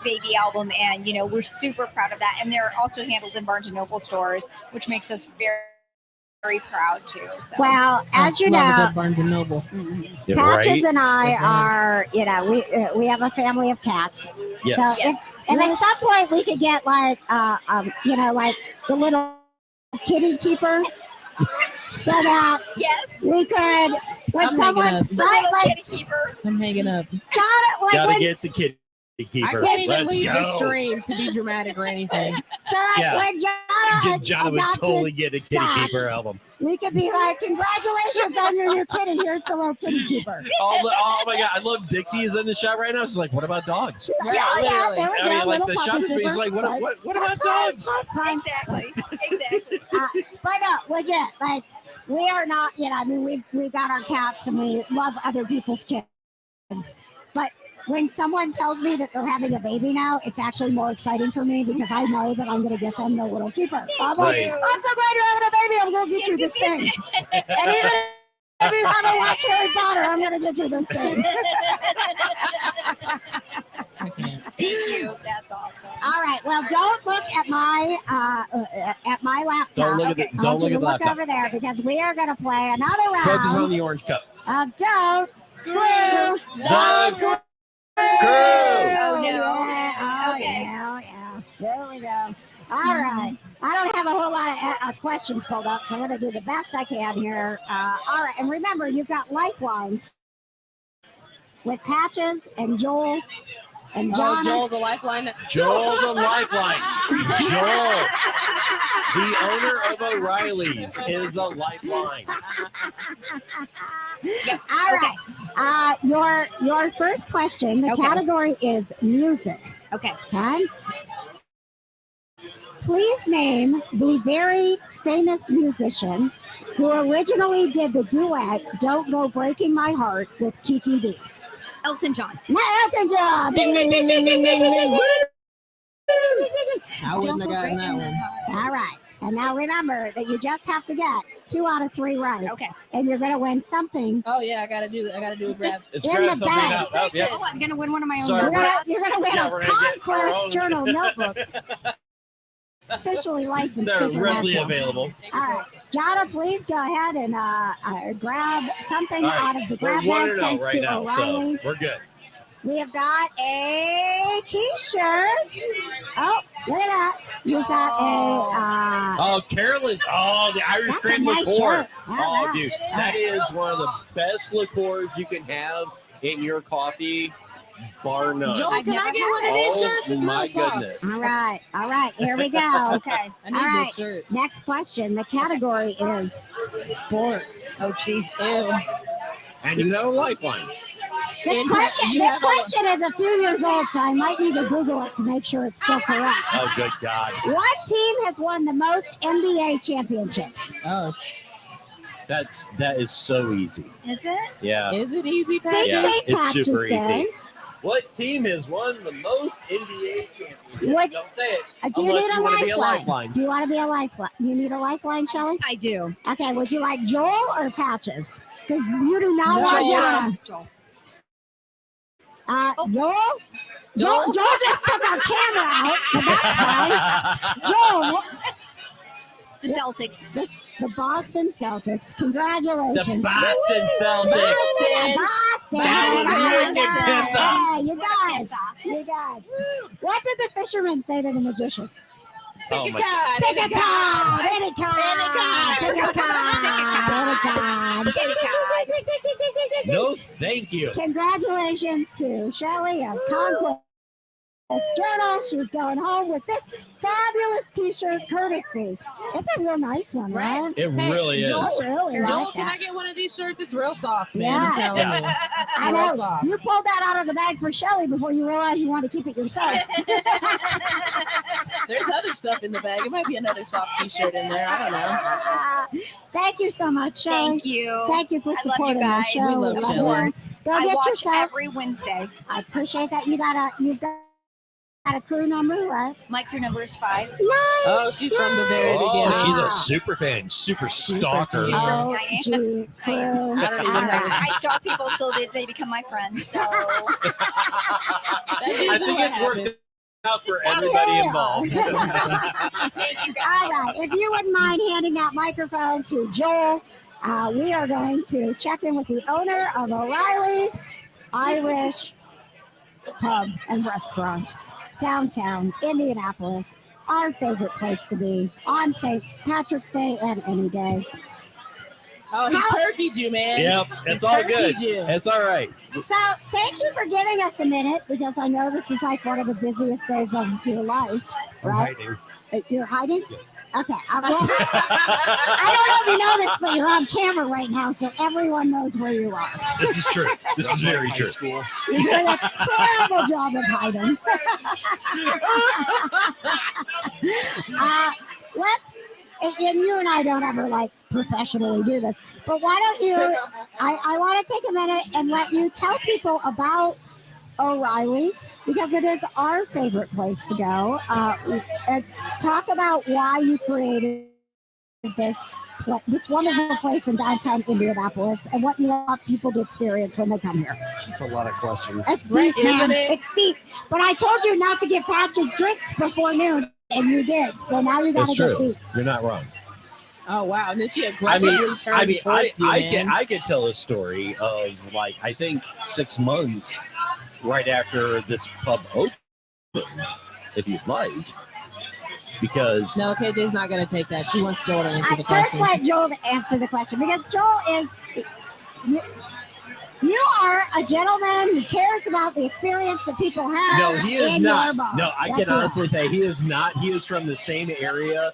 baby album, and we're super proud of that. And they're also handled in Barnes and Noble stores, which makes us very, very proud too. So. Well, as you Love a know, good Barnes and Noble. Yeah, Patches right? and I Mhm. are, we have a family of cats. Yes. So and at some point we could get like, like the little kitty keeper, so that Yes, we could, when I'm someone, hanging up. the right, little like, kitty keeper. I'm hanging up. John, like Gotta when, get the kitty I keeper. can't even Let's leave go. the stream to be dramatic or anything. so like Yeah. when John would adopted totally get a kitty Socks, keeper album. we could be like, congratulations on your new kitty. Here's the little kitty keeper. Oh my god, I love Dixie is in the shot right now. She's like, what about dogs? Yeah, yeah, literally. there we I go, mean, like little the puppy shop is keeper. he's like, what about That's fine, dogs? that's fine. Exactly. But no, legit, like we are not, we've got our cats and we love other people's kids. But when someone tells me that they're having a baby now, it's actually more exciting for me because I know that I'm going to get them the little keeper. I'm like, Right. I'm so glad you're having a baby. I'm going to get you this thing. And even if you haven't watched Harry Potter, I'm going to get you this thing. I can't. Thank you. That's awesome. All right. Well, don't look at my laptop. Don't look at the I want you to laptop. look over there because we are going to play another Focus on round the orange cup. of Don't Screw the Krew. Krew. Oh, no. Yeah. Okay. Yeah. There we go. All right. I don't have a whole lot of questions pulled up, so I'm going to do the best I can here. All right. And remember, you've got lifelines with Patches and Joel and John. Joel's a lifeline. Joel the Lifeline. Joel, the owner of O'Reilly's, is a lifeline. All right. Your first question, the Okay. category is music. Okay. Okay? Please name the very famous musician who originally did the duet Don't Go Breaking My Heart with Kiki D. Elton John. Elton John. Ding, ding, ding, ding, ding, ding, ding, ding. I wouldn't have gotten that one. All right. And now remember that you just have to get 2 out of 3 right. Okay. And you're going to win something. Oh yeah, I gotta do a grab. It's In grab the something bag. out. Oh, yeah. Oh, I'm going to win one of my own. Sorry, You're gonna win Yeah, a we're gonna get our Conquest own. Journal notebook. Officially licensed. They're readily supernatural. available. All right. Jonna, please go ahead and grab something All right. out of the We're grab bag 1-0 thanks right to now, O'Reilly's. so we're good. We have got a t-shirt. Oh, look at that. You've got a Oh, Carolyn. Oh, the Irish that's a cream nice liqueur. shirt. All Oh, right. dude, that is one of the best liqueurs you can have in your coffee, bar none. Joel, I've can I never get one of these Oh, shirts? It's my real soft. goodness. All right. Here we go. Okay. I need All right. this shirt. Next question. The category is sports. Oh, gee. Ew. And you got a lifeline. This And question you have a- is a few years old, so I might need to Google it to make sure it's still correct. Oh, good God. What team has won the most NBA championships? Oh, That is so easy. Is it? Yeah. is it easy, See, Patrick? Yeah, St. it's Patches super Day. easy. What team has won the most NBA championships? What- Don't say it. Do you Unless need you a want to be a lifeline? lifeline. Do you want to be a lifeline? You need a lifeline, Shelly? I do. Okay, would you like Joel or Patches? Because you do not want Joel. John. Joel. Joel? Joel just took our camera out, but that's fine. Joel, The Celtics. the Boston Celtics. The Congratulations. Boston Celtics. Boston. Daddy, you can piss off. You guys. What did the fisherman say to the magician? Oh, my Pick a card. Any card. Pick a card. Pick a card. No, thank you. Congratulations to Shelly of Conquest Journal. She's going home with this fabulous T-shirt courtesy. It's a real nice one, right? It really is. Joel, I really Joel, like can that. I get one of these shirts? It's real soft, man. Yeah. I'm telling you. I Real know. soft. You pulled that out of the bag for Shelly before you realized you wanted to keep it yourself. There's other stuff in the bag. It might be another soft T-shirt in there. I don't know. Thank you so much, Shelly. Thank you. Thank you for I love you supporting the guys. show. We love Of Shelly. course. Go I get watch yourself. every Wednesday. I appreciate that. You've got a crew number, right? My crew number is 5. Nice. Oh, she's from the very beginning. Oh, she's a super fan, super stalker. fan. Oh, gee, crew. I don't even know. I stalk people till they become my friends. So I think it's worked out for everybody involved. All right. If you wouldn't mind handing that microphone to Joel, we are going to check in with the owner of O'Reilly's Irish Pub and Restaurant, downtown Indianapolis, our favorite place to be on St. Patrick's Day and any day. Oh, he turkeyed you, man. Yep, He it's all good. turkeyed you. It's all right. So thank you for giving us a minute, because I know this is like one of the busiest days of your life, right? You're hiding? Yes. Okay. Well, I don't know if you know this, but you're on camera right now, so everyone knows where you are. This is true. This is very true. You're doing a terrible job of hiding. And you and I don't ever like professionally do this, but why don't you, I want to take a minute and let you tell people about O'Reilly's, because it is our favorite place to go. And talk about why you created this wonderful place in downtown Indianapolis and what you want people to experience when they come here. It's a lot of questions. It's deep, Right, man. isn't it? It's deep. But I told you not to give Patches drinks before noon, and you did. So now you got to It's get true. deep. You're not wrong. Oh wow! And then she I aggressively mean, turned towards you, man. I could tell a story of like I think 6 months right after this pub opened, if you'd like. Because No, KJ's not going to take that. She wants Joel to answer the First, question. let Joel answer the question because Joel is. You are a gentleman who cares about the experience that people have. no, he is in not. your bar. No, I Yes, can you are. honestly say he is not. He is from the same area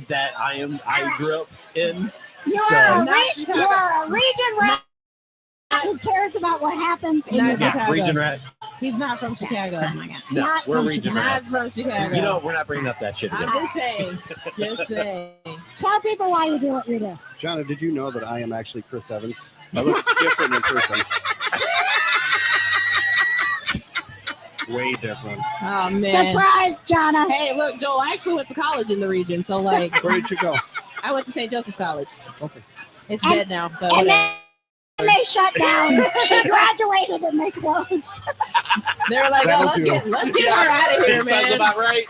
that I grew up in. You So- are Not you are a region rat who cares about what happens in Not your bar. Chicago. Region rat. He's not from Chicago. Oh my God. No, Not we're from region Chicago. Not rats. from Chicago. You know, we're not bringing up that shit again. I'm just saying. Just saying. Tell people why you do what you do. Jonna, did you know that I am actually Chris Evans? I look different in person. Way different. Oh, man. Surprise, Jonna. Hey, look, Joel, I actually went to college in the region. So, like, Where did you go? I went to St. Joseph's College. Okay. It's And- dead now. But And whatever. then they shut down. She graduated and they closed. They were like, That'll oh, do. let's get her out of here, Sounds man. about right.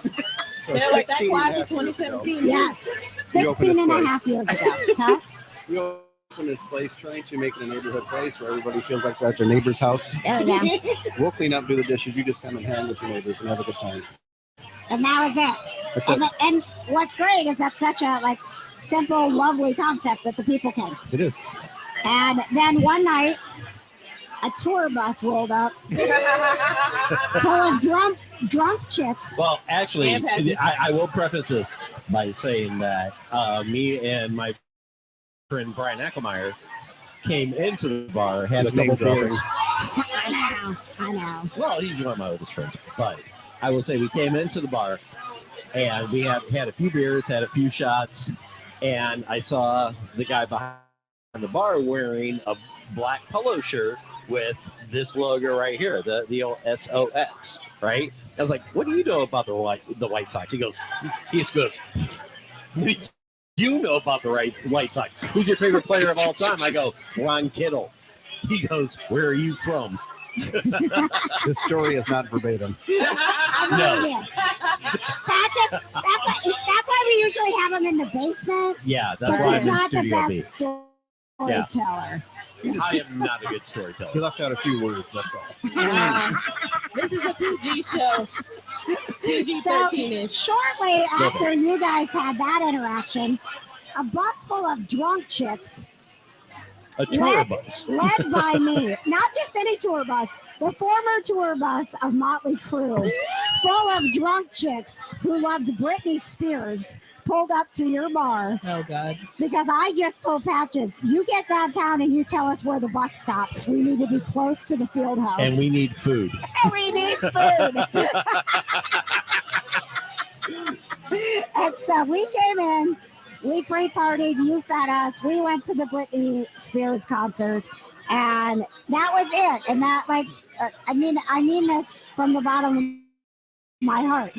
So They're like, that 16 and a class half is 2017. years ago, Yes. You opened 16 and a this half place. years ago. Huh? we opened this place trying to make it a neighborhood place where everybody feels like they're at their neighbor's house. There we go. We'll clean up, do the dishes. You just come and hang with your neighbors and have a good time. And that was it. That's it. And what's great is that's such a like simple, lovely concept that the people came. It is. And then one night, a tour bus rolled up full of drunk chicks. Well, actually, And patches. I will preface this by saying that me and my friend Brian Ackelmeyer came into the bar, had a Just name couple beers. I know. Well, he's one of my oldest friends, but I will say we came into the bar and we had a few beers, had a few shots, and I saw the guy behind the bar wearing a black polo shirt with this logo right here, the old SOX, right? I was like, "What do you know about the White Sox?" He just goes, "You know about the White Sox? Who's your favorite player of all time?" I go, "Ron Kittle." He goes, "Where are you from?" This story is not verbatim. No. Patches, that's why we usually have him in the basement. Yeah, that's Because why he's I'm in not the Studio B. best storyteller. I am not a good He storyteller. left out a few words, that's all. This is a PG show. PG So 13-ish. shortly after you guys had that interaction, a bus full of drunk chicks A tour bus. led by me, not just any tour bus, the former tour bus of Motley Crue, full of drunk chicks who loved Britney Spears, pulled up to your bar Oh, God. because I just told Patches, you get downtown and you tell us where the bus stops. We need to be close to the field house. And we need food. We need food. And so we came in, we pre-partied, you fed us, we went to the Britney Spears concert, and that was it. And that, like, I mean this from the bottom of my heart.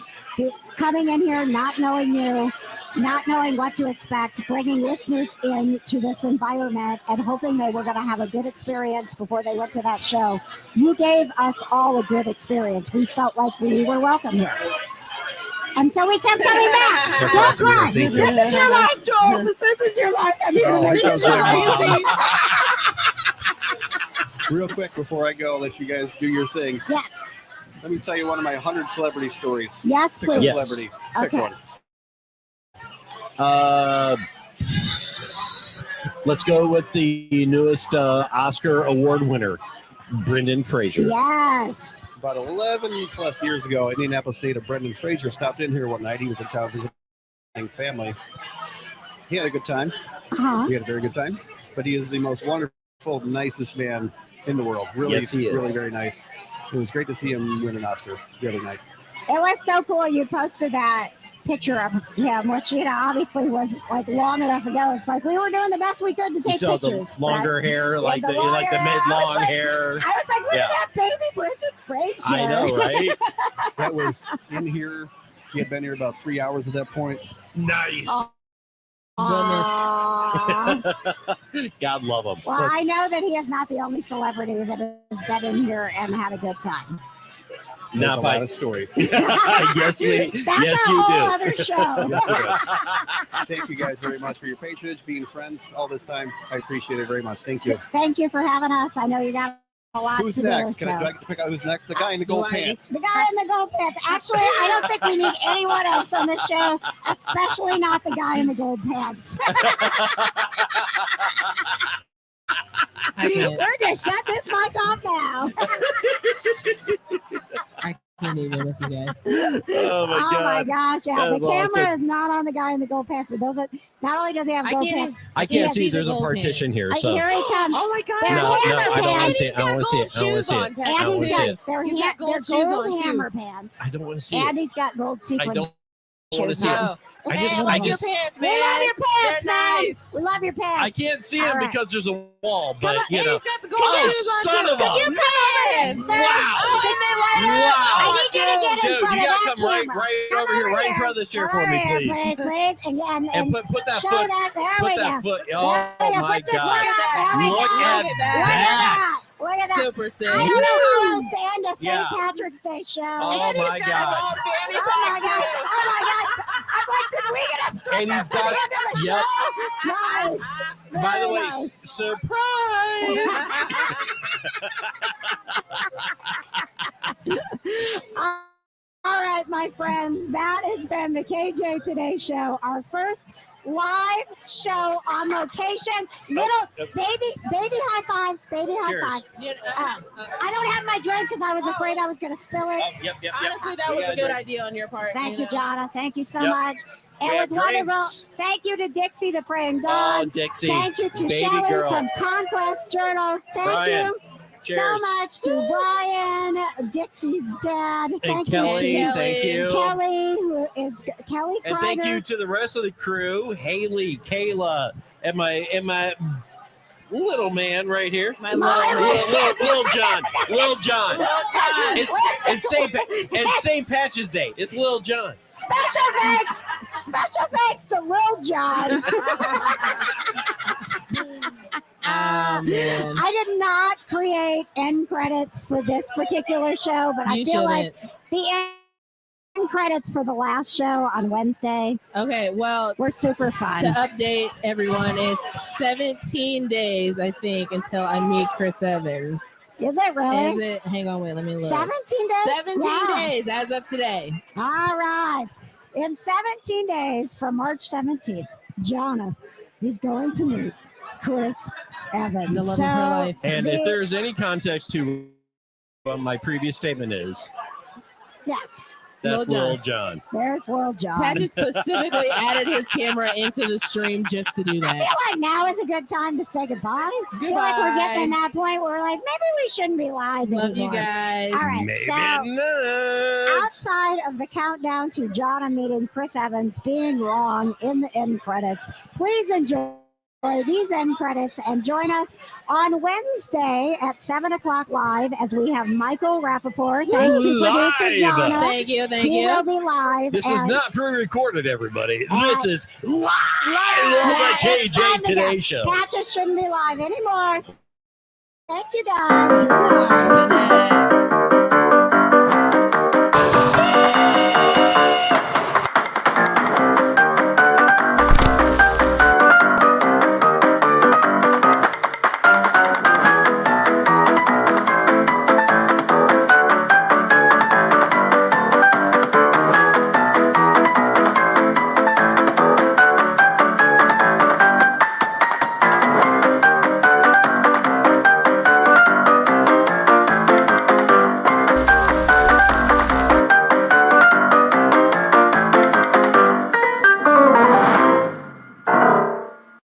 Coming in here, not knowing you, not knowing what to expect, bringing listeners in to this environment and hoping they were going to have a good experience before they went to that show. You gave us all a good experience. We felt like we were welcome here. And so we kept coming back. That's Don't awesome. cry. Thank you. This is your life, Joel. This is your life. I mean, Oh, I this felt is your very life. Real quick before I go, I'll let you guys do your thing. Yes. Let me tell you one of my 100 celebrity stories. Yes, Pick a please. Yes. celebrity. Pick Okay. one. Let's go with the newest Oscar award winner, Brendan Fraser. Yes. About 11 plus years ago, Indianapolis native Brendan Fraser stopped in here one night. He was in town visiting family. He had a good time. Uh-huh. We had a very good time. But he is the most wonderful, nicest man in the world. Really, Yes, he is. really very nice. It was great to see him win an Oscar the other night. It was so cool. You posted that picture of him, which, obviously was like long enough ago. It's like we were doing the best we could to You take saw pictures. the longer right? hair, like the the longer hair. I was mid-long like- hair. I was like, look Yeah. at that baby Brendan Fraser. I know, right? That was in here. He had been here about 3 hours at that point. Nice. Aw. God love him. Well, I know that he is not the only celebrity that has been in here and had a good time. There's Not a by lot of stories. yes, we, That's yes, a you whole do. other show. Yes, it is. Thank you guys very much for your patronage, being friends all this time. I appreciate it very much. Thank you. Thank you for having us. I know you got a lot Who's to next? do. Do I So. get to pick out who's next? The guy in the gold pants. The guy in the gold pants. Actually, I don't think we need anyone else on the show, especially not the guy in the gold pants. I can't. We're gonna shut this mic off now. I can't even with you guys. Oh my Oh my god. gosh! Yeah, That the was camera awesome. is not on the guy in the gold pants, but those are not only does he have I gold can't pants. I can't can't see. see the There's a gold partition pants. here, so Here he comes. Oh my god! They're no, hammer I don't want to pants. see it. I don't want to see it. I don't want to see it. I Andy's see got it. they're, He's got gold they're shoes gold on, too. hammer pants. I don't want to see it. Andy's got gold I sequins. don't want to see it. No. I It's just- cool. I Your just- pants, We man. love your pants, They're man. nice. We love your pants. I can't see All him right. because there's a wall, but on, you And know. he's got the gold Oh, shoes on son too. of a- Could you come in, Sir. Wow. Oh, and they light up. Wow. I need you to get in Dude, front you of gotta that come right camera. over here, right in front of this chair Come for me, over here, please. please. And And put that show foot. that. There Put we that go. foot. There Oh we go. my Put your god. foot up. There we Look go. at Look at that. Look at that. Super sick. I don't know how else to end a St. Yeah. Patrick's Day show. Oh my god. Oh my god! Oh my god! I'm like, did we get a stripper And he's for the got- end of the yep. show? Nice. By the Very way, nice. surprise. All right, my friends, that has been the KJ Today Show, our first live show on location. Little baby high fives, baby high Cheers. fives. You know, I don't have my drink because I was afraid I was going to spill it. Yep. honestly, that was a good idea on your part. Thank you, know. Jonna. Thank you so Yep. much. It We was have wonderful. drinks. Thank you to Dixie, the praying Oh, dog. Dixie. Thank you to Baby Shelley girl. from Conquest Journals. Thank Brian. you so Cheers. much to Brian, Dixie's dad. And Thank Kelly, you to thank you. Kelly, who is Kelly And thank Kreider. you to the rest of the crew, Haley, Kayla, and my little man right here. My My love. Lil John. Lil John. God. It's St. Patrick's Day. It's Lil John. Special thanks to Lil John. Man. I did not create end credits for this particular show, but I You feel like shouldn't. the end credits for the last show on Wednesday Okay, well, were super fun. to update everyone, it's 17 days, I think, until I meet Chris Evans. Is it really? Is it? Hang on, wait, let me look. 17 days? 17 Yeah. days as of today. All right. In 17 days from March 17th, Jonna is going to meet Chris Evans. The love of her life. And the- if there's any context to what my previous statement is, yes, that's Lil Lil John. there's Lil John. Pat just specifically added his camera into the stream just to do I that. feel like now is a good time to say goodbye. I feel like we're getting to that point where we're like, maybe we shouldn't be live Love you anymore. guys. All right, Maybe so not. outside of the countdown to Jonna meeting Chris Evans being wrong in the end credits, please enjoy these end credits and join us on Wednesday at 7 o'clock live as we have Michael Rappaport. Thanks to Live. producer Jonna. Thank you, thank He will you. be live. This is and- not pre-recorded, everybody. Uh, This is live Yeah, on the it's time KJ to Today go. Show. Patches shouldn't be live anymore. Thank you guys. Good night.